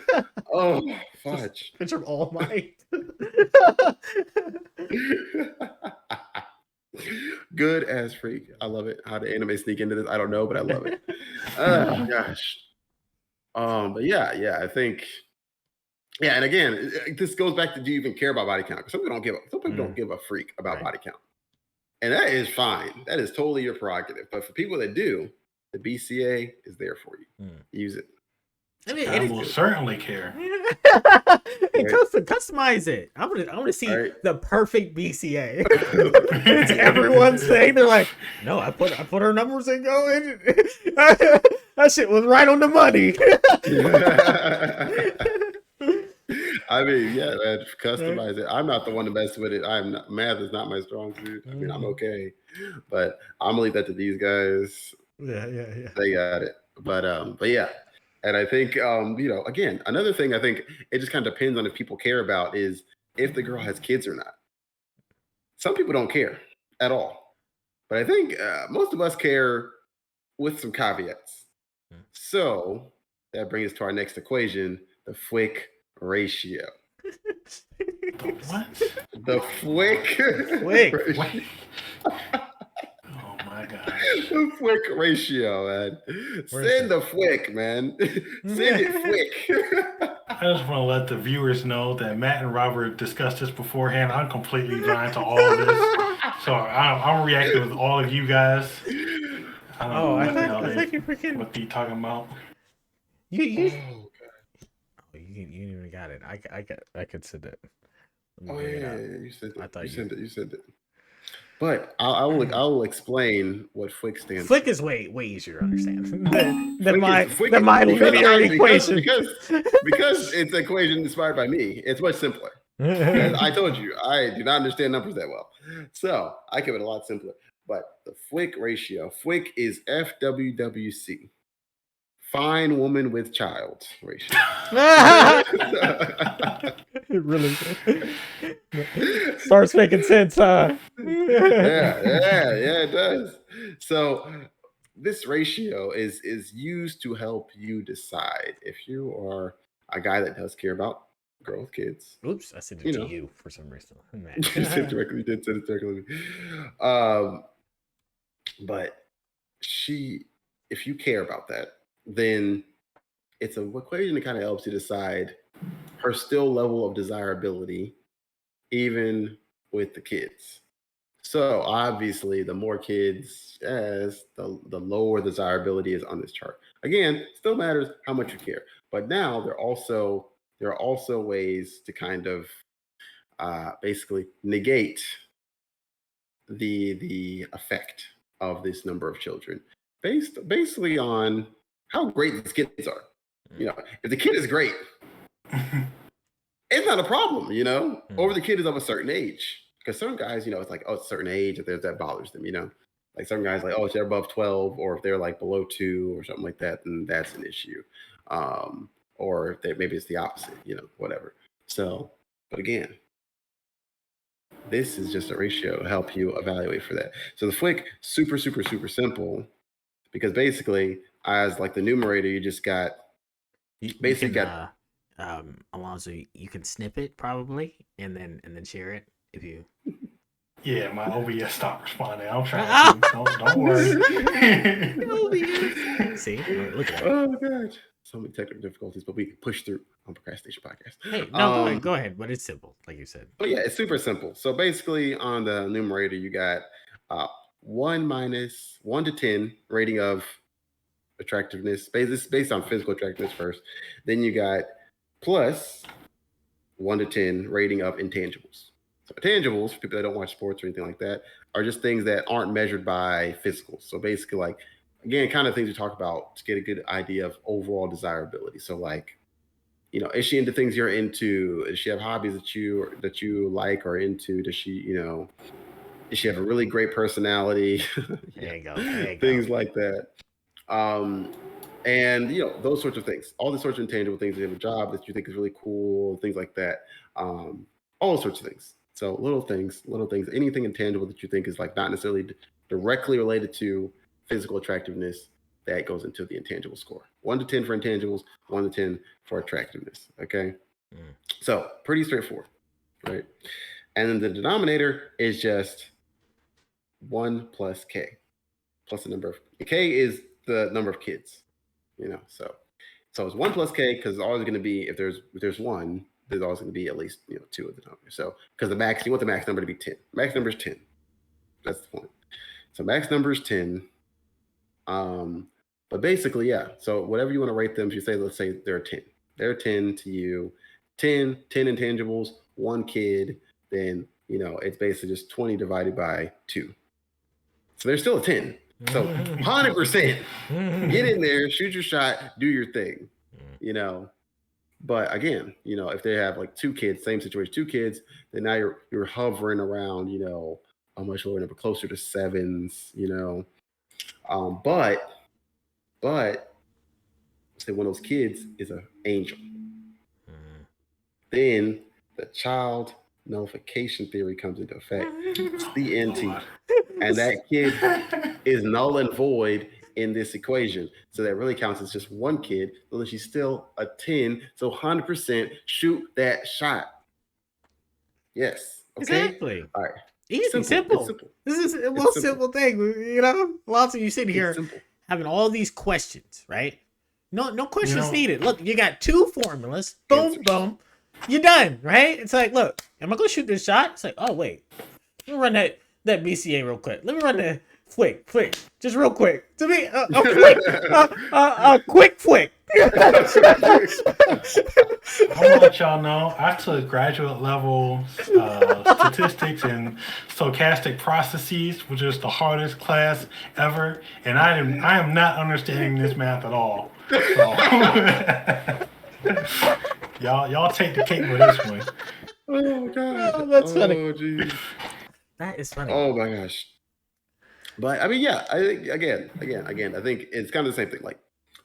S1: Oh, fudge.
S2: Picture of All Might.
S1: Good as freak. I love it. How the anime sneak into this, I don't know, but I love it. Oh gosh. But yeah, I think. Yeah, and again, this goes back to, do you even care about body count? Because some people don't give a freak about
S2: Right.
S1: body count, and that is fine. That is totally your prerogative. But for people that do, the BCA is there for you. Use it.
S2: I mean,
S3: I will certainly care.
S2: and
S1: Right.
S2: customize it. I want to see
S1: Right.
S2: the perfect BCA. It's everyone's thing. They're like, no, I put her numbers in going. That shit was right on the money.
S1: I mean, yeah, man, customize it. I'm not the one to mess with it. Math is not my strong suit. I mean, I'm okay, but I'm gonna leave that to these guys.
S2: Yeah.
S1: They got it. But yeah. And I think again, another thing I think it just kind of depends on if people care about is if the girl has kids or not. Some people don't care at all. But I think most of us care with some caveats. So that brings us to our next equation, the Fwick ratio.
S3: What?
S1: The Fwick
S2: Fwick.
S3: What? Oh my gosh.
S1: The Fwick ratio, man. Send the Fwick, man. Send it Fwick.
S3: I just want to let the viewers know that Matt and Robert discussed this beforehand. I'm completely blind to all of this, so I'm reacting with all of you guys. I don't know what they talking about.
S2: You even got it. I could send it.
S1: Oh yeah, you said it.
S2: I thought
S1: you said it. But I will explain what Fwick stands
S2: Flick
S1: for.
S2: is way easier to understand than my
S1: because
S2: linear equation.
S1: Because it's an equation inspired by me. It's much simpler. As I told you, I do not understand numbers that well, so I keep it a lot simpler. But the Fwick ratio, Fwick is FWWC, fine woman with child ratio.
S2: It really starts making sense, huh?
S1: yeah, it does. So this ratio is used to help you decide if you are a guy that does care about girl with kids.
S2: Oops, I sent it to you for some reason.
S1: You sent directly. You did send it directly. But if you care about that, then it's an equation that kind of helps you decide her still level of desirability, even with the kids. So obviously, the more kids, as the lower desirability is on this chart. Again, still matters how much you care. But now there are also ways to kind of basically negate the effect of this number of children basically on how great these kids are. If the kid is great, it's not a problem, or the kid is of a certain age. Because some guys, it's like, oh, it's a certain age if that bothers them, Like some guys like, oh, if they're above 12 or if they're like below 2 or something like that, then that's an issue. Or if maybe it's the opposite, whatever. So, but again, this is just a ratio to help you evaluate for that. So the Fwick, super, super, super simple, because basically, as like the numerator, you just got
S2: Alonzo, you can snip it probably and then share it if you.
S3: Yeah, my OBS stopped responding. I'm trying to. Don't worry.
S2: See, look at that.
S1: Oh god, so many technical difficulties, but we push through on Procrastination Podcast.
S2: Hey, no, go ahead. But it's simple, like you said.
S1: But yeah, it's super simple. So basically, on the numerator, you got 1 minus 1 to 10 rating of attractiveness. Based on physical attractiveness first. Then you got plus 1 to 10 rating of intangibles. So intangibles, for people that don't watch sports or anything like that, are just things that aren't measured by physicals. So basically, like, again, kind of things we talk about to get a good idea of overall desirability. So like, is she into things you're into? Does she have hobbies that you like or into? Does she, does she have a really great personality?
S2: There you go.
S1: Things like that. And those sorts of things, all the sorts of intangible things. You have a job that you think is really cool, things like that. All sorts of things. So little things, anything intangible that you think is like not necessarily directly related to physical attractiveness, that goes into the intangible score. 1 to 10 for intangibles, 1 to 10 for attractiveness. Okay. So pretty straightforward, right? And then the denominator is just 1 plus K plus the number of K is the number of kids, so it's 1 plus K because it's always going to be if there's one, there's always going to be at least 2 of the number. So because you want the max number to be 10. Max number is 10. That's the point. So max number is 10. But basically, yeah. So whatever you want to rate them, if you say, let's say they're 10. They're 10 to you. 10 intangibles, 1 kid, then it's basically just 20 divided by 2. So they're still a 10. So 100% get in there, shoot your shot, do your thing. But again, if they have like 2 kids, same situation, 2 kids, then now you're hovering around, a much lower number, closer to 7s, but say one of those kids is an angel. Then the child nullification theory comes into effect. It's the NT. And that kid is null and void in this equation. So that really counts as just 1 kid. So then she's still a 10. So 100% shoot that shot. Yes. Okay.
S2: Exactly.
S1: All right.
S2: Easy, simple. This is the most simple thing. Lots of you sitting here having all these questions, right? No questions needed. Look, you got 2 formulas. Boom, boom. You're done, right? It's like, look, am I gonna shoot this shot? It's like, oh wait, let me run that BCA real quick. Let me run the quick, just real quick. To me, quick.
S3: I want to let y'all know I took graduate level statistics and stochastic processes, which is the hardest class ever, and I am not understanding this math at all. So, y'all take the cake with this one.
S1: Oh god,
S2: that's funny.
S1: Oh geez,
S2: that is funny.
S1: Oh my gosh. But I mean, yeah, I think again, I think it's kind of the same thing. Like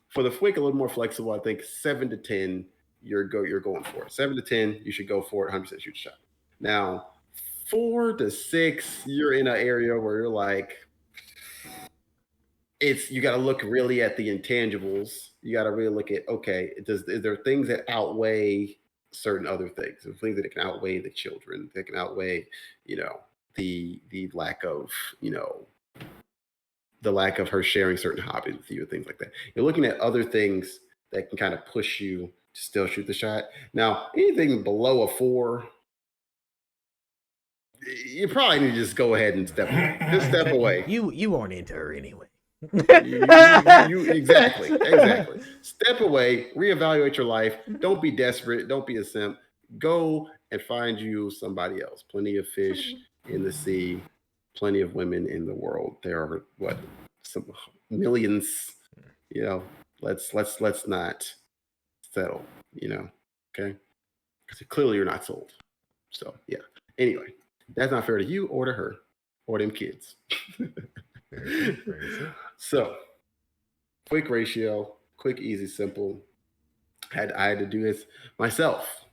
S1: for the FWIC, a little more flexible. I think 7 to 10, you're going for it. 7 to 10, you should go for it. 100% shoot shot. Now, 4 to 6, you're in an area where you're like, you got to look really at the intangibles. You got to really look at, okay, is there things that outweigh certain other things? There things that can outweigh the children, that can outweigh, the lack of, the lack of her sharing certain hobbies with you and things like that. You're looking at other things that can kind of push you to still shoot the shot. Now, anything below a 4, you probably need to just go ahead and step away. Just step away.
S2: You weren't into her anyway.
S1: Exactly. Step away, reevaluate your life. Don't be desperate. Don't be a simp. Go and find you somebody else. Plenty of fish in the sea. Plenty of women in the world. There are some millions. Let's not settle. Okay? Because clearly you're not sold. So yeah. Anyway, that's not fair to you or to her or them kids. So, quick ratio, quick, easy, simple. I had to do this myself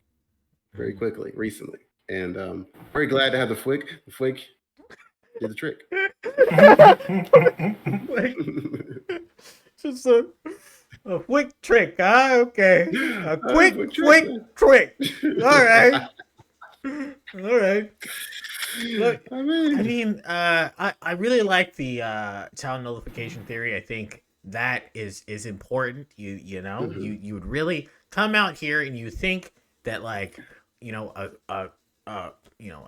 S1: very quickly recently, and very glad to have the FWIC. The FWIC did the trick.
S2: Just a quick trick, huh? Okay, a quick trick. All right. Look, I mean, I really like the child nullification theory. I think that is important. You would really come out here and you think that like a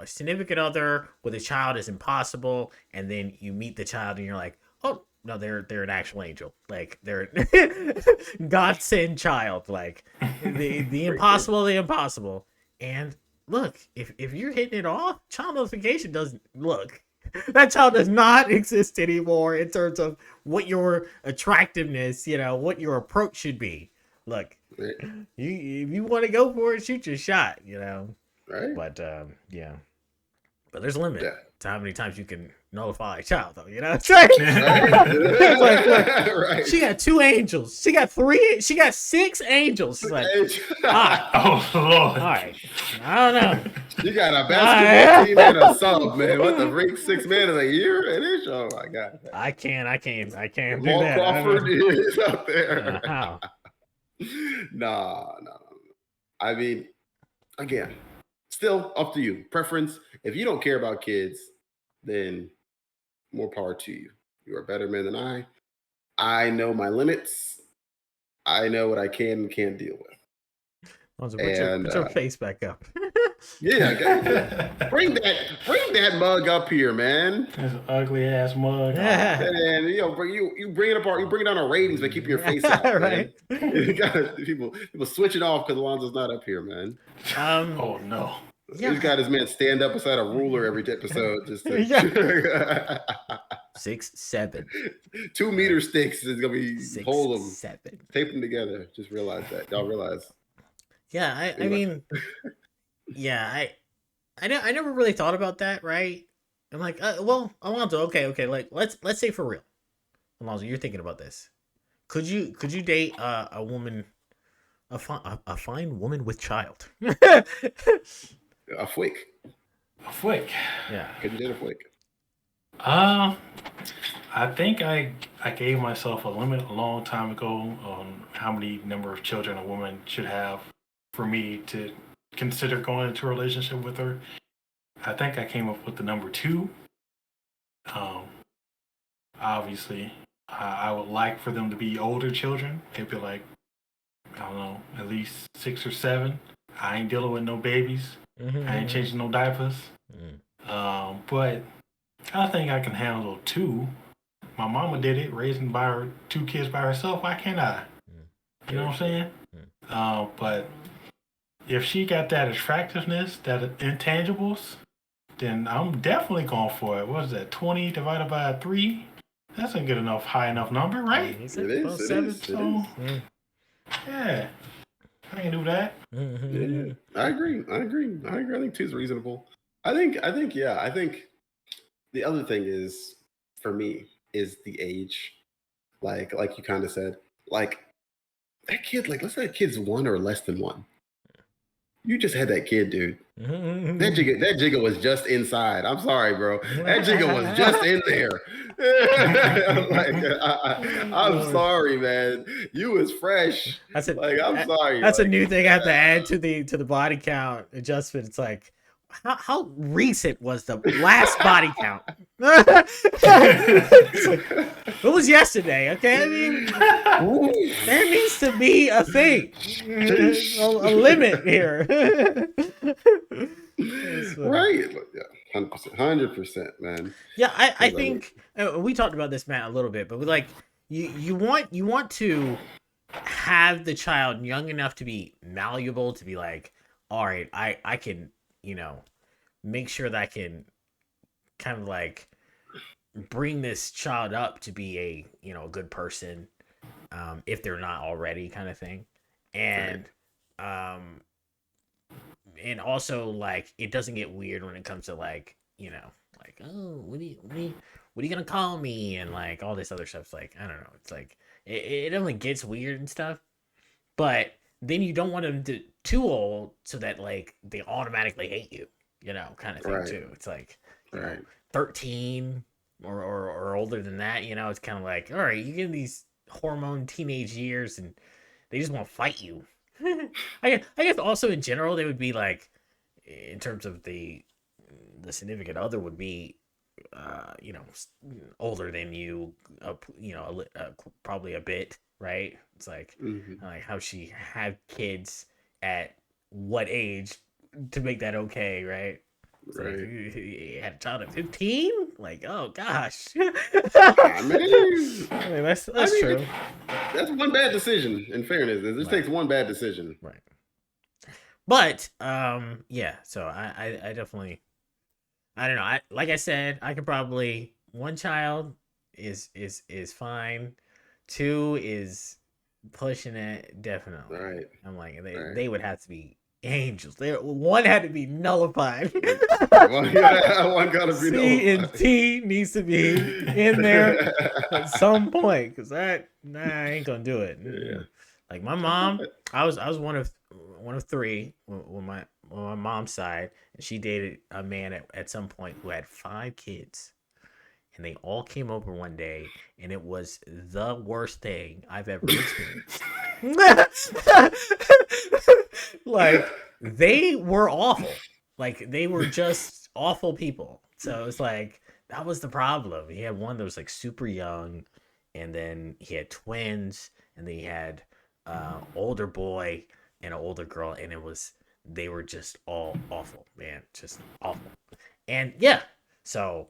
S2: significant other with a child is impossible, and then you meet the child and you're like, oh no, they're an actual angel, like they're God sent child, like the impossible. And look, if you're hitting it off, child nullification that child does not exist anymore in terms of what your attractiveness, what your approach should be. Look, if you want to go for it, shoot your shot,
S1: Right.
S2: But yeah, but there's a limit to how many times you can nullify a child, though. It's like,
S1: Right.
S2: She got 2 angels. She got 3. She got 6 angels. She's like,
S3: oh Lord.
S2: All right, I don't know.
S1: You got a basketball team and a sub, man. What the freak, 6 men in a year? It is. Oh my god.
S2: I can't do
S1: Walt
S2: that.
S1: Crawford is up there.
S2: How?
S1: No. I mean, again, still up to you. Preference. If you don't care about kids, then more power to you. You are a better man than I. I know my limits. I know what I can and can't deal with.
S2: Also,
S1: And
S2: put your face back up.
S1: yeah, bring that mug up here, man.
S3: That's an ugly ass mug.
S1: And you bring it apart. You bring it down our ratings by keeping your face out, man.
S2: Right.
S1: You got people switching off because Alonzo's not up here, man.
S3: Oh no.
S2: Yeah.
S1: He's got his man stand up beside a ruler every episode just to
S2: 6, 7.
S1: 2 meter sticks is gonna be
S2: 6,
S1: hold them,
S2: 7.
S1: tape them together. Just realize that. Y'all realize.
S2: Yeah, I mean, yeah, I never really thought about that, right? I'm like, well, Alonzo, okay, like let's say for real, Alonzo, you're thinking about this. Could you date a woman, a fine woman with child?
S1: A flick.
S3: A flick.
S2: Yeah.
S1: Could you date a flick?
S3: I think I gave myself a limit a long time ago on how many number of children a woman should have for me to consider going into a relationship with her. I think I came up with the number 2. Obviously, I would like for them to be older children. Maybe like, I don't know, at least 6 or 7. I ain't dealing with no babies. I ain't changing no diapers. But I think I can handle 2. My mama did it, raising by her 2 kids by herself. Why can't I? You know what I'm saying? But if she got that attractiveness, that intangibles, then I'm definitely going for it. What is that? 20 divided by 3? That's a good enough, high enough number, right?
S1: It is.
S3: Yeah, I can do that.
S1: Yeah, I agree. I think 2 is reasonable. I think the other thing is, for me, is the age. Like you kind of said, like that kid, like let's say that kid's 1 or less than 1. You just had that kid, dude. That jigga was just inside. I'm sorry, bro. That jigga was just in there. I'm sorry, man. You was fresh. I'm sorry.
S2: That's a new thing I have to add to the body count adjustment. It's like, how recent was the last body count? It was yesterday, okay? I mean, there needs to be a thing, a limit here.
S1: Right? Yeah, 100%, man.
S2: Yeah, I think we talked about this, Matt, a little bit, but like you want to have the child young enough to be malleable, to be like, all right, I can, make sure that I can kind of like bring this child up to be a a good person, if they're not already, kind of thing. And and also, like, it doesn't get weird when it comes to like, like, oh, what are you gonna call me, and like all this other stuff. It's like, I don't know, it's like it only gets weird and stuff, but then you don't want them to too old so that like they automatically hate you, kind of thing too. It's like 13 or older than that, it's kind of like, all right, you get these hormone teenage years and they just want to fight you. I guess also in general they would be like, in terms of the significant other would be older than you, probably a bit, right? It's like, like how she had kids at what age to make that okay, right? Like, you had a child at 15? Like, oh gosh.
S1: I mean,
S2: that's true.
S1: That's one bad decision, in fairness. It just takes one bad decision.
S2: Right. But yeah, so I definitely, I don't know. Like I said, I could probably, 1 child is fine. 2 is pushing it, definitely.
S1: Right.
S2: I'm like, they would have to be angels. 1 had to be nullified.
S1: One gotta be
S2: C and T needs to be in there at some point, because I ain't gonna do it.
S1: Yeah.
S2: Like my mom, I was one of 3 with my mom's side, and she dated a man at some point who had 5 kids. And they all came over one day, and it was the worst thing I've ever experienced. Like, they were awful. Like, they were just awful people. So it's like, that was the problem. He had one that was like super young, and then he had twins, and then he had older boy and an older girl, and they were just all awful, man, just awful. And yeah, so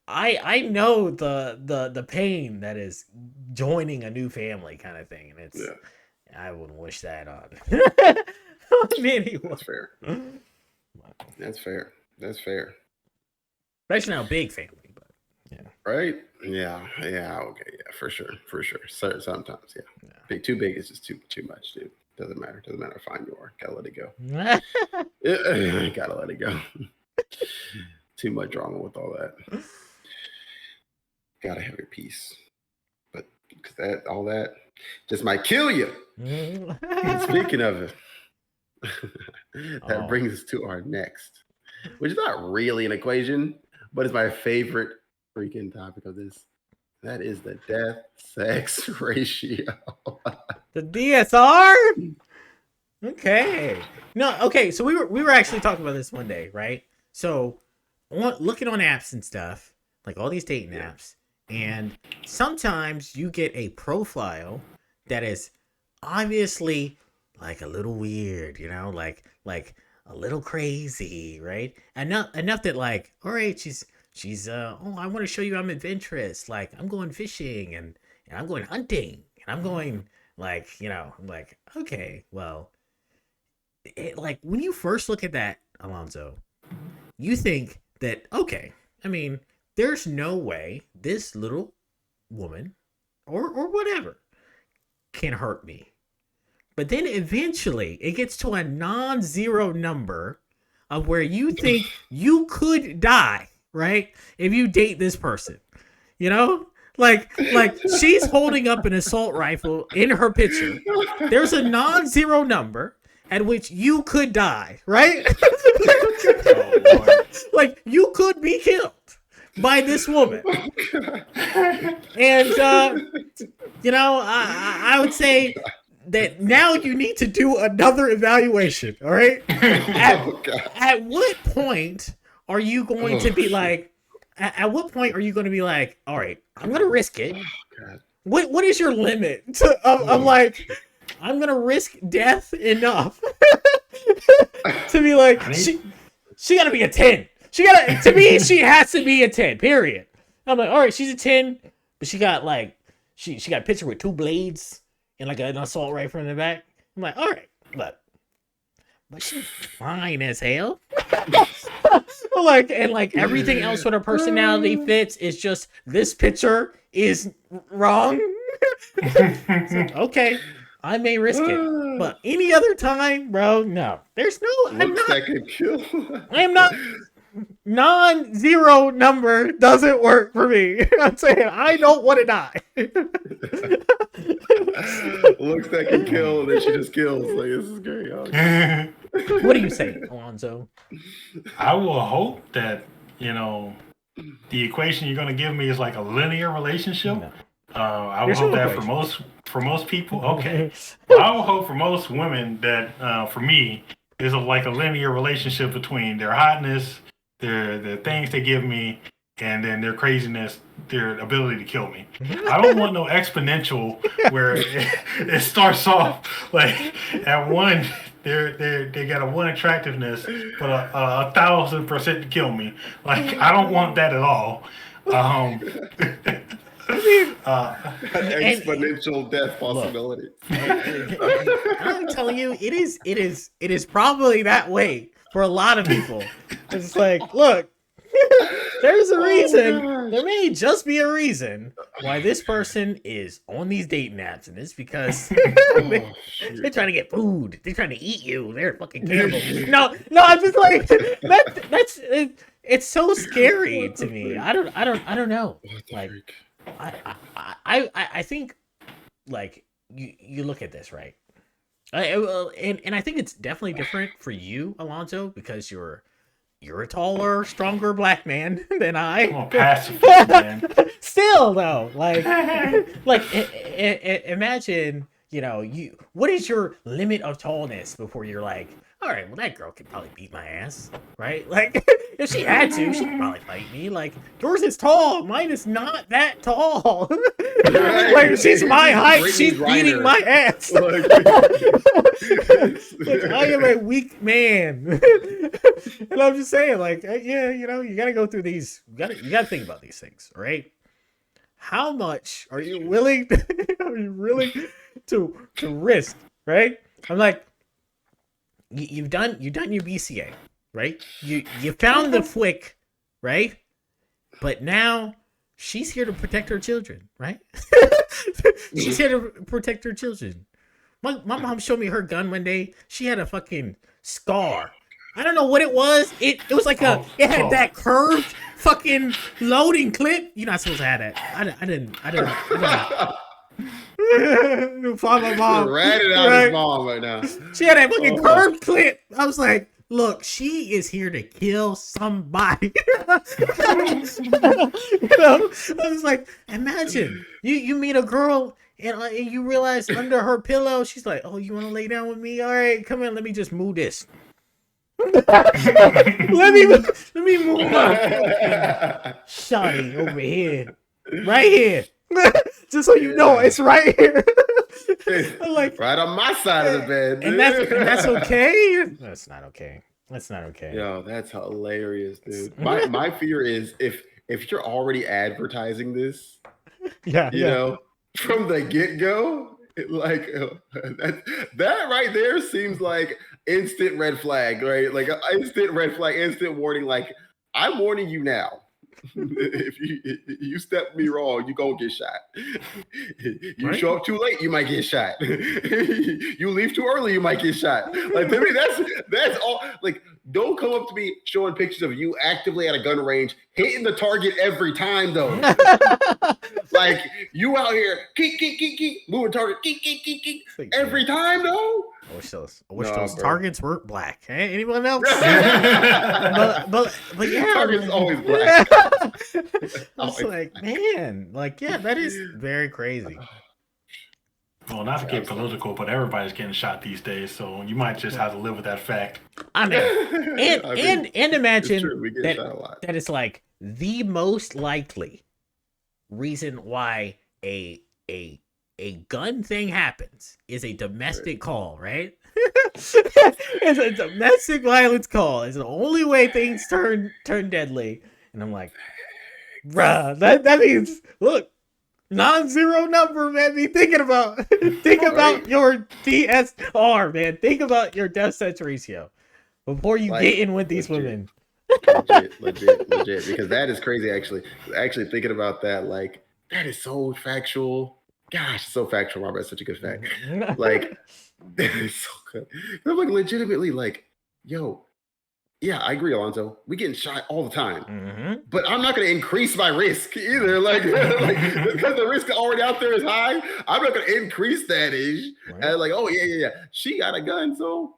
S2: I know the pain that is joining a new family kind of thing, and it's I wouldn't wish that on anyone.
S1: That's fair. That's fair. That's fair.
S2: Especially now, big family, but yeah.
S1: Right? Yeah. Yeah. Okay. Yeah. For sure. For sure. So, sometimes, yeah. Too big is just too much, dude. Doesn't matter. Doesn't matter how fine you are. Gotta let it go. Gotta let it go. Too much drama with all that. Gotta have your peace. But because all that just might kill you. Speaking of it, that brings us to our next, which is not really an equation, but it's my favorite freaking topic of this. That is the death sex ratio.
S2: The DSR? Okay. No, okay, so we were actually talking about this one day, right? So looking on apps and stuff, like all these dating apps, and sometimes you get a profile that is obviously like a little weird, you know, like a little crazy, right? Enough that like, all right, she's oh, I want to show you I'm adventurous, like I'm going fishing and I'm going hunting and I'm going like, you know, I'm like, okay, well, like when you first look at that, Alonzo, you think that, okay, I mean, there's no way this little woman or whatever can hurt me. But then eventually it gets to a non-zero number of where you think you could die, right? If you date this person, you know, like she's holding up an assault rifle in her picture. There's a non-zero number at which you could die, right? Like you could be killed by this woman. And you know, I would say that now you need to do another evaluation, all right? At what point are you going to be like, at what point are you going to be like, all right, I'm going to risk it. What is your limit of like, I'm going to risk death enough to be like, she got to be a 10. To me, she has to be a 10, period. I'm like, all right, she's a 10, but she got like, she got a picture with 2 blades and like an assault rifle in the back. I'm like, all right, but she's fine as hell. like everything else with her personality fits. It's just this picture is wrong. So, okay, I may risk it, but any other time, bro, no. There's no. I am not. Non-zero number doesn't work for me. I'm saying I don't want to die.
S1: Looks that can kill, and then she just kills. Like, this is great.
S2: What do you say, Alonzo?
S3: I will hope that, you know, the equation you're going to give me is like a linear relationship. No. I will hope that for most people. Okay. Well, I will hope for most women that for me is like a linear relationship between their hotness, the things they give me, and then their craziness, their ability to kill me. I don't want no exponential where it starts off like at 1, they got a 1 attractiveness, but a 1,000% to kill me. Like I don't want that at all.
S1: Exponential death possibility.
S2: I'm telling you, it is probably that way for a lot of people. It's like, look, there's a reason. There may just be a reason why this person is on these dating apps, and it's because they're trying to get food. They're trying to eat you. They're fucking cannibals. No, I'm just like that's it's so scary to me. I don't know. Like, I think, like, you look at this, right? And I think it's definitely different for you, Alonzo, because you're a taller, stronger black man than I.
S3: I'm a pacifist, man.
S2: Still, though, like imagine, you know, what is your limit of tallness before you're like, all right, well, that girl could probably beat my ass, right? Like, if she had to, she could probably fight me. Like, yours is tall, mine is not that tall. Like, she's my height,
S1: Brittany
S2: she's beating
S1: Griner.
S2: my ass.
S1: Like,
S2: Like, I am a weak man. And I'm just saying, like, yeah, you know, you gotta go through these. You gotta think about these things, right? How much are you willing? Are you willing to risk, right? I'm like, you've done your BCA, right? You found the flick, right? But now she's here to protect her children, right? She's here to protect her children. My mom showed me her gun one day. She had a fucking scar. I don't know what it was. It was like it had that curved fucking loading clip. You're not supposed to have that. I didn't. Follow my mom.
S1: ratted out his mom right now.
S2: She had that fucking curved clip. I was like, look, she is here to kill somebody. I was like, imagine you meet a girl and you realize under her pillow, she's like, oh, you want to lay down with me? All right, come in. Let me just move this. let me move my shawty over here, right here. Just so you know, it's right here. I'm like,
S1: right on my side of the bed,
S2: and that's okay. That's not okay. That's not okay.
S1: Yo, that's hilarious, dude. My fear is if you're already advertising this, you know, from the get go, like that right there seems like instant red flag, right? Like instant red flag, instant warning. Like, I'm warning you now. If you step me wrong, you gonna get shot. You show up too late, you might get shot. You leave too early, you might get shot. Like, to me, that's all. Like, don't come up to me showing pictures of you actively at a gun range, hitting the target every time, though. Like, you out here, keep, moving target, keep, every time, though.
S2: I wish those targets weren't black. Hey, anyone else? but yeah,
S1: target's always black.
S2: It's like, man, like, yeah, that is very crazy.
S3: Well, not to get political, but everybody's getting shot these days, so you might just have to live with that fact.
S2: I mean, and imagine
S1: that
S2: it's like the most likely reason why a gun thing happens is a domestic call, right? It's a domestic violence call. It's the only way things turn deadly. And I'm like, bruh, that means, look, non-zero number, man. Be thinking about your DSR, man. Think about your death sense ratio before you get in with these women.
S1: Legit. Because that is crazy. Actually thinking about that, like, that is so factual. Gosh, so factual, Robert. That's such a good fact. Like, that is so good. I'm like, legitimately, like, yo, yeah, I agree, Alonzo. We getting shot all the time, but I'm not going to increase my risk either. Like because the risk already out there is high, I'm not going to increase that age. Right. And like, oh yeah, she got a gun, so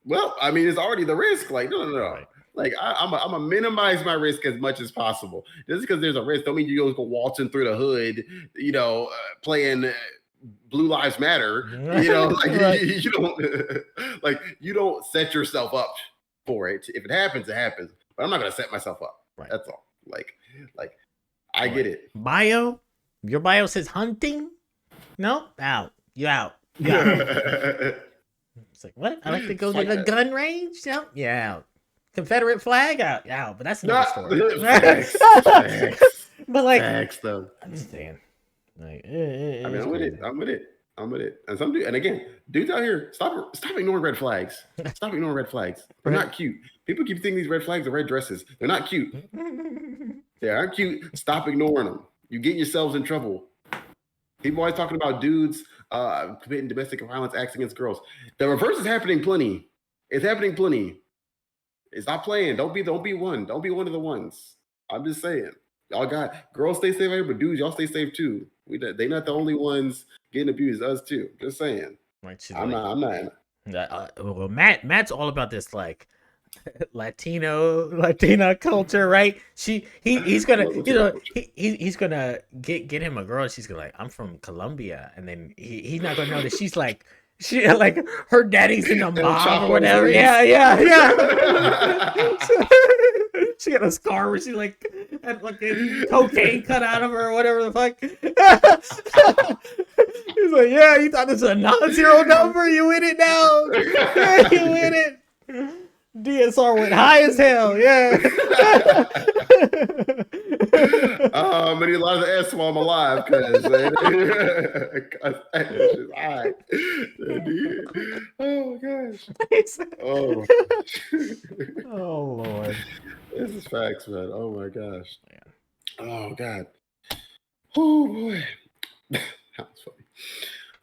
S1: well, I mean, it's already the risk. Like, no. Right. Like, I'm gonna minimize my risk as much as possible. Just because there's a risk, don't mean you go waltzing through the hood, you know, playing Blue Lives Matter. You know, like right. you don't set yourself up for it. If it happens, it happens. But I'm not gonna set myself up. Right. That's all. Like I get it.
S2: Your bio says hunting. No, out. You out. It's like, what? I like to go to the gun range. No, yeah, out. Confederate flag out, but that's another story.
S1: Facts.
S2: But like,
S1: facts, though.
S2: I'm just saying. Like,
S1: I'm with it. And some dude, and again, dudes out here, stop ignoring red flags. Stop ignoring red flags. They're not cute. People keep thinking these red flags are red dresses. They're not cute. They aren't cute. Stop ignoring them. You're getting yourselves in trouble. People always talking about dudes committing domestic violence acts against girls. The reverse is happening plenty. It's happening plenty. It's not playing. Don't be one. Don't be one of the ones. I'm just saying. Y'all got girls stay safe here, but dudes, y'all stay safe too. They not the only ones getting abused. Us too. Just saying.
S2: Right,
S1: I'm not.
S2: Well, Matt's all about this like Latina culture, right? He's gonna he's gonna get him a girl. She's gonna like, I'm from Colombia, and then he's not gonna know that she's like She like her daddy's in the mob
S1: chop
S2: or
S1: on
S2: whatever.
S1: his
S2: Yeah. She got a scar where she like had fucking cocaine cut out of her or whatever the fuck. He's like, yeah, you thought this was a non-zero number? You win it now. You win it. DSR went high as hell. Yeah.
S1: But a lot of the S while I'm alive, because it's high. Oh gosh. Oh.
S2: Oh Lord.
S1: This is facts, man. Oh my gosh.
S2: Yeah.
S1: Oh god. Oh boy. That was funny.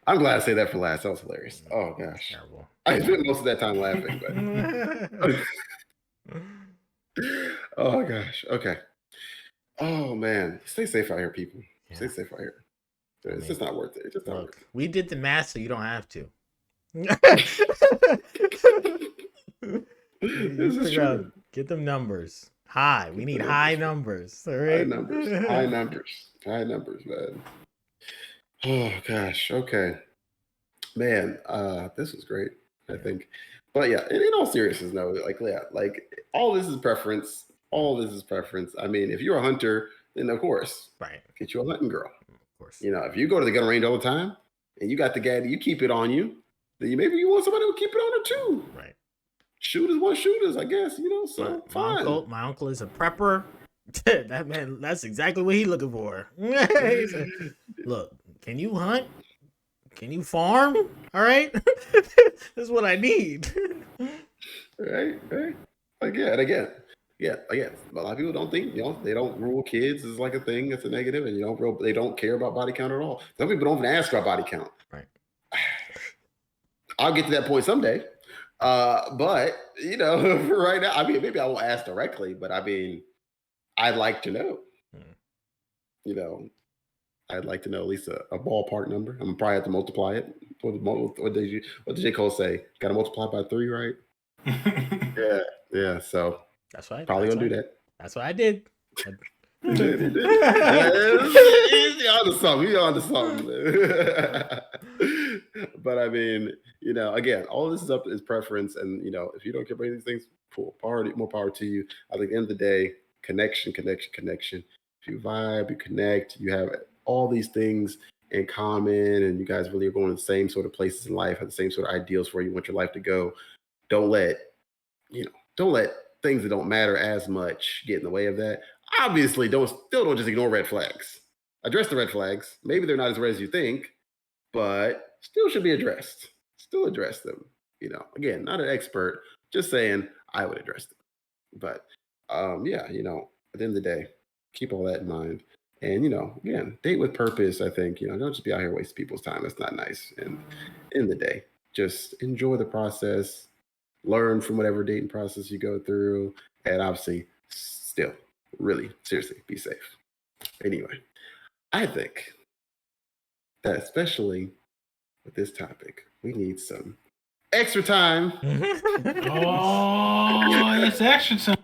S1: I'm glad I say that for last. That was hilarious. Oh gosh.
S2: Terrible.
S1: I spent most of that time laughing, but oh gosh. Okay. Oh man. Stay safe out here, people.
S2: Yeah.
S1: Stay safe out here. It's just not worth it. It's just not worth
S2: Look, we did the math, so you don't have to.
S1: This is
S2: Figure out-
S1: true.
S2: Get them numbers high. We need high numbers. All
S1: High
S2: right.
S1: numbers. High numbers. High numbers, man. Oh gosh. Okay. Man, this was great, I think. But yeah, in all seriousness, no, like all this is preference. All this is preference. I mean, if you're a hunter, then of course,
S2: Right.
S1: get you a hunting girl.
S2: Of course.
S1: You know, if you go to the gun range all the time and you got the gaddy, you keep it on you, then maybe you want somebody to keep it on her too.
S2: Right.
S1: Shooters want shooters, I guess, you know, so fine.
S2: My uncle is a prepper. That man, that's exactly what he's looking for. He said, look, can you hunt? Can you farm? All right. This is what I need.
S1: Right. Again. A lot of people don't think, they don't rule kids as like a thing that's a negative, and they don't care about body count at all. Some people don't even ask about body count.
S2: Right.
S1: I'll get to that point someday. But for right now, I mean, maybe I won't ask directly, but I mean, I'd like to know. I'd like to know at least a ballpark number. I'm gonna probably have to multiply it. What did J. Cole say? Got to multiply by 3, right? Yeah. So
S2: That's right.
S1: probably gonna do that.
S2: That's what I did.
S1: You're onto something. But I mean, again, all this is preference, and if you don't care about any of these things, cool. More power to you. I think at the end of the day, connection. If you vibe, you connect, you have all these things in common, and you guys really are going to the same sort of places in life, have the same sort of ideals for where you want your life to go. Don't let things that don't matter as much get in the way of that. Obviously, don't just ignore red flags. Address the red flags. Maybe they're not as red as you think, but still should be addressed. Still address them. Again, not an expert, just saying I would address them. But at the end of the day, keep all that in mind. And again, date with purpose. I think don't just be out here wasting people's time. That's not nice. And in the day, just enjoy the process. Learn from whatever dating process you go through, and obviously, still, really, seriously, be safe. Anyway, I think that especially with this topic, we need some extra time.
S3: Oh, it's extra time.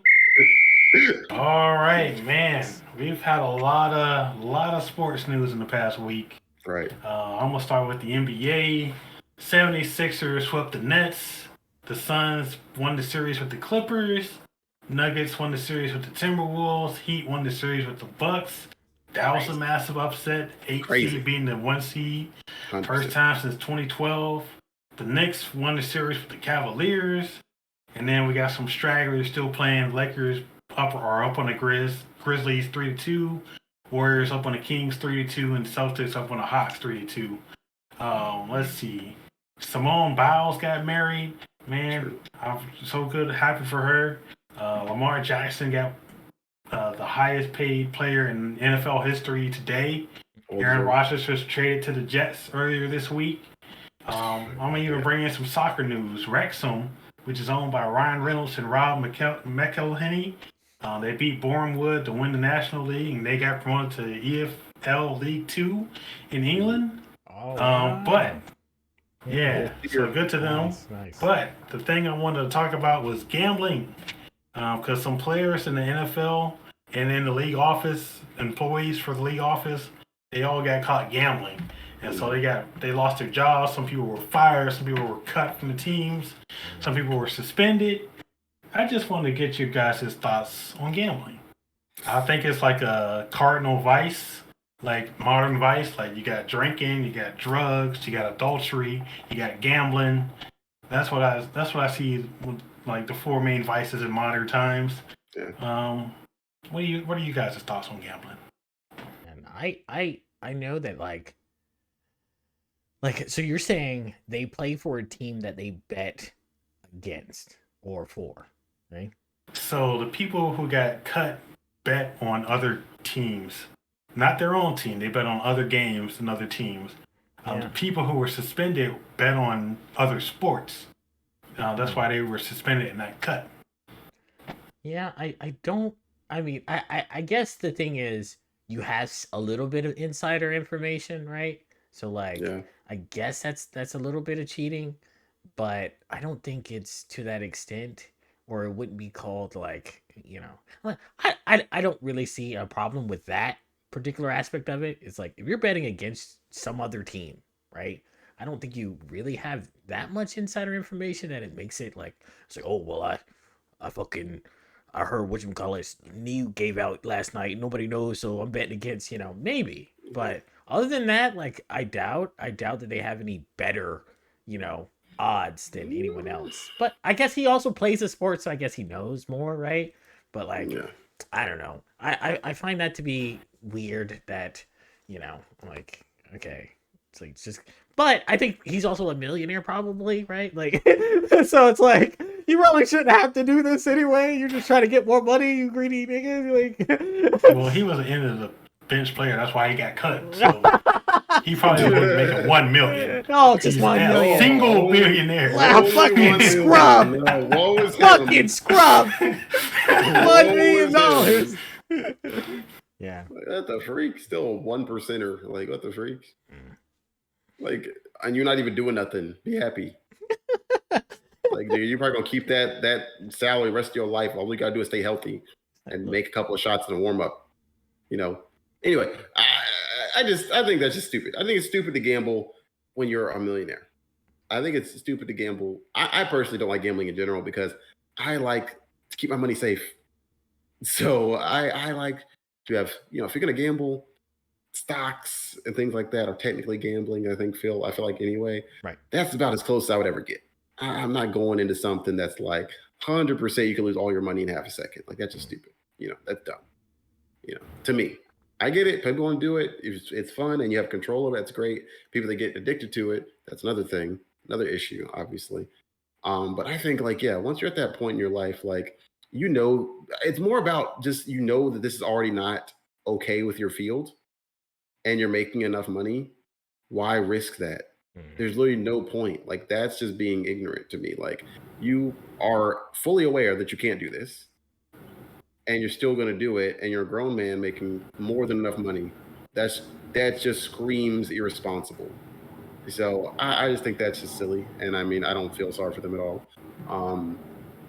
S3: All right, man. We've had a lot of sports news in the past week.
S1: Right.
S3: I'm gonna start with the NBA. 76ers swept the Nets. The Suns won the series with the Clippers. Nuggets won the series with the Timberwolves. Heat won the series with the Bucks. That was a massive upset. 8 seed beating the 1 seed.
S1: 100%.
S3: First time since 2012. The Knicks won the series with the Cavaliers. And then we got some stragglers still playing. Lakers up on the Grizzlies 3-2. Warriors up on the Kings 3-2. And Celtics up on the Hawks 3-2. Let's see. Simone Biles got married. Man, I'm so happy for her. Lamar Jackson got the highest paid player in NFL history today. Aaron Rodgers was traded to the Jets earlier this week. I'm going to even bring in some soccer news. Wrexham, which is owned by Ryan Reynolds and Rob McElhenney, they beat Bournemouth to win the National League, and they got promoted to EFL League 2 in England. But yeah, so good to them. Nice. But the thing I wanted to talk about was gambling, because some players in the NFL and in the league office, employees for the league office, they all got caught gambling. And so they lost their jobs. Some people were fired. Some people were cut from the teams. Some people were suspended. I just wanted to get your guys' thoughts on gambling. I think it's like a cardinal vice, like modern vice. Like you got drinking, you got drugs, you got adultery, you got gambling. That's what I see with, like, the four main vices in modern times.
S1: Yeah.
S3: What are you guys' thoughts on gambling?
S2: And I know that like so you're saying they play for a team that they bet against or for, right?
S3: So the people who got cut bet on other teams, not their own team. They bet on other games and other teams. The people who were suspended bet on other sports. That's why they were suspended and not cut.
S2: Yeah, I don't. I mean, I guess the thing is you have a little bit of insider information, right? So like,
S1: Yeah.
S2: I guess that's a little bit of cheating, but I don't think it's to that extent, or it wouldn't be called like, I don't really see a problem with that particular aspect of it. It's like if you're betting against some other team, right? I don't think you really have that much insider information that it makes it like it's like, oh well, I heard whatchamacallit New gave out last night. Nobody knows, so I'm betting against, maybe. But other than that, like I doubt that they have any better, odds than anyone else. But I guess he also plays a sport, so I guess he knows more, right? But like,
S1: Yeah.
S2: I don't know. I find that to be weird that, like, okay. It's just, but I think he's also a millionaire probably, right? Like, so it's like, you probably shouldn't have to do this anyway. You're just trying to get more money, you greedy nigga. Like,
S3: Well, he was the end of the bench player. That's why he got cut. So he probably would make a $1 million.
S2: Oh, just
S3: He's
S2: 1
S3: a
S2: million.
S3: single billionaire.
S2: Wow, fucking scrub.
S1: No, woe is him.
S2: Fucking scrub. $1 million. Yeah.
S1: What the freak? Still 1%er. Like, what the freak? Like, and you're not even doing nothing. Be happy. Like, dude, you're probably gonna keep that salary the rest of your life. All you gotta do is stay healthy and make a couple of shots in a warm up. Anyway, I think that's just stupid. I think it's stupid to gamble when you're a millionaire. I think it's stupid to gamble. I personally don't like gambling in general because I like to keep my money safe. So I like to have, if you're gonna gamble, stocks and things like that are technically gambling. I feel like anyway.
S2: Right.
S1: That's about as close as I would ever get. I'm not going into something that's like 100% you can lose all your money in half a second. Like, that's just stupid. That's dumb. To me, I get it. People want to do it. It's fun and you have control of it. That's great. People that get addicted to it, that's another thing, another issue, obviously. But I think like, yeah, once you're at that point in your life, like, it's more about just, that this is already not okay with your field and you're making enough money. Why risk that? There's literally no point. Like, that's just being ignorant to me. Like, you are fully aware that you can't do this and you're still going to do it, and you're a grown man making more than enough money. That just screams irresponsible. So I just think that's just silly. And I mean, I don't feel sorry for them at all.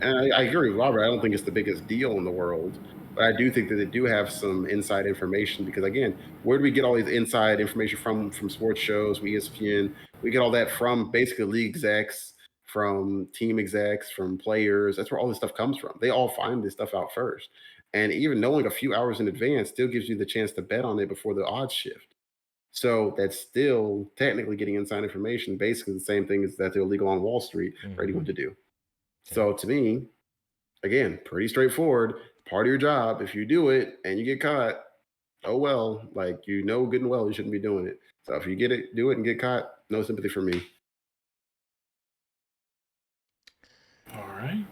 S1: And I agree with Robert. I don't think it's the biggest deal in the world, but I do think that they do have some inside information because, again, where do we get all these inside information from sports shows, from ESPN? We get all that from basically league execs, from team execs, from players. That's where all this stuff comes from. They all find this stuff out first. And even knowing a few hours in advance still gives you the chance to bet on it before the odds shift. So that's still technically getting inside information, basically the same thing as that they're illegal on Wall Street for anyone to do. So to me, again, pretty straightforward. Part of your job, if you do it and you get caught, oh well, like, good and well you shouldn't be doing it. So if you do it and get caught, no sympathy for me.
S3: All right.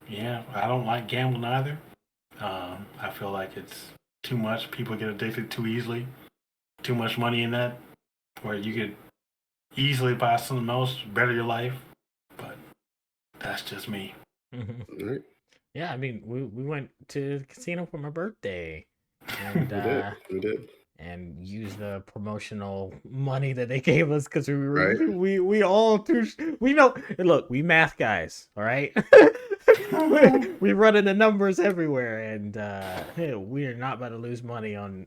S3: Yeah, I don't like gambling either. I feel like it's too much. People get addicted too easily. Too much money in that, where you could easily buy something else, better your life. But that's just me.
S1: All right.
S2: Yeah, I mean, we went to the casino for my birthday, and
S1: we did,
S2: and used the promotional money that they gave us because we were
S1: Right.
S2: we all we know. Look, we math guys, all right. we're running the numbers everywhere, and we are not about to lose money on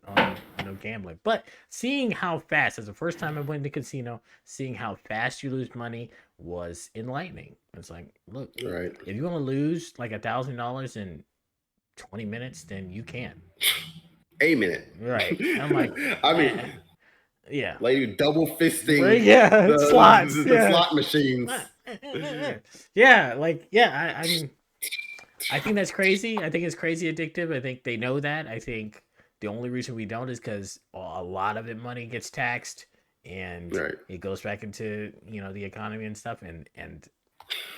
S2: gambling. But seeing how fast, as the first time I went to casino, seeing how fast you lose money was enlightening. It's like, look,
S1: Right.
S2: if you want to lose like $1,000 in 20 minutes, then you can.
S1: A minute.
S2: Right. I'm like,
S1: I mean,
S2: yeah.
S1: like double fisting.
S2: Right, yeah,
S1: the
S2: slots,
S1: the
S2: yeah.
S1: slot machines.
S2: Yeah, like, yeah, I mean, I think that's crazy. I think it's crazy addictive. I think they know that. I think the only reason we don't is because a lot of it money gets taxed, and
S1: Right.
S2: it goes back into the economy and stuff, and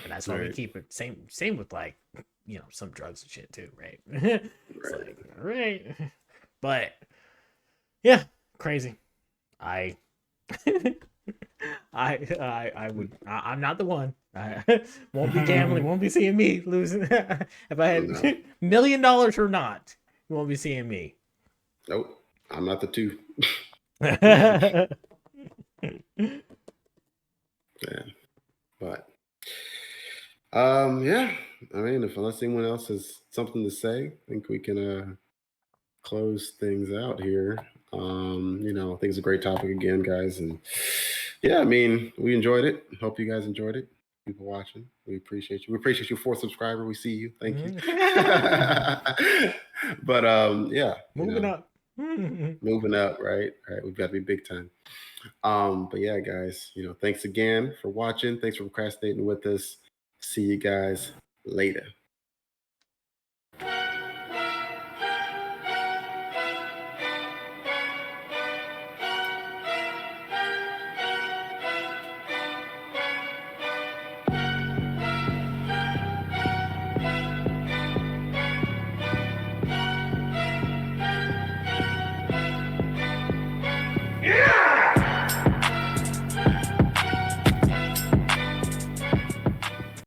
S2: that's why we
S1: Right.
S2: keep it same with like some drugs and shit too, right? It's
S1: Right.
S2: like, all right, but yeah, crazy. I I'm not the one. I won't be gambling, won't be seeing me losing. If I had
S1: No.
S2: $1 million or not, you won't be seeing me.
S1: Nope. I'm not the two. Yeah. But yeah. I mean, unless anyone else has something to say, I think we can close things out here. I think it's a great topic again, guys. And yeah, I mean, we enjoyed it. Hope you guys enjoyed it. People watching, we appreciate you. We appreciate you, 4th subscriber. We see you. Thank you. But yeah,
S2: Moving up.
S1: moving up, right? Right. We've got to be big time. But yeah, guys, thanks again for watching. Thanks for procrastinating with us. See you guys later.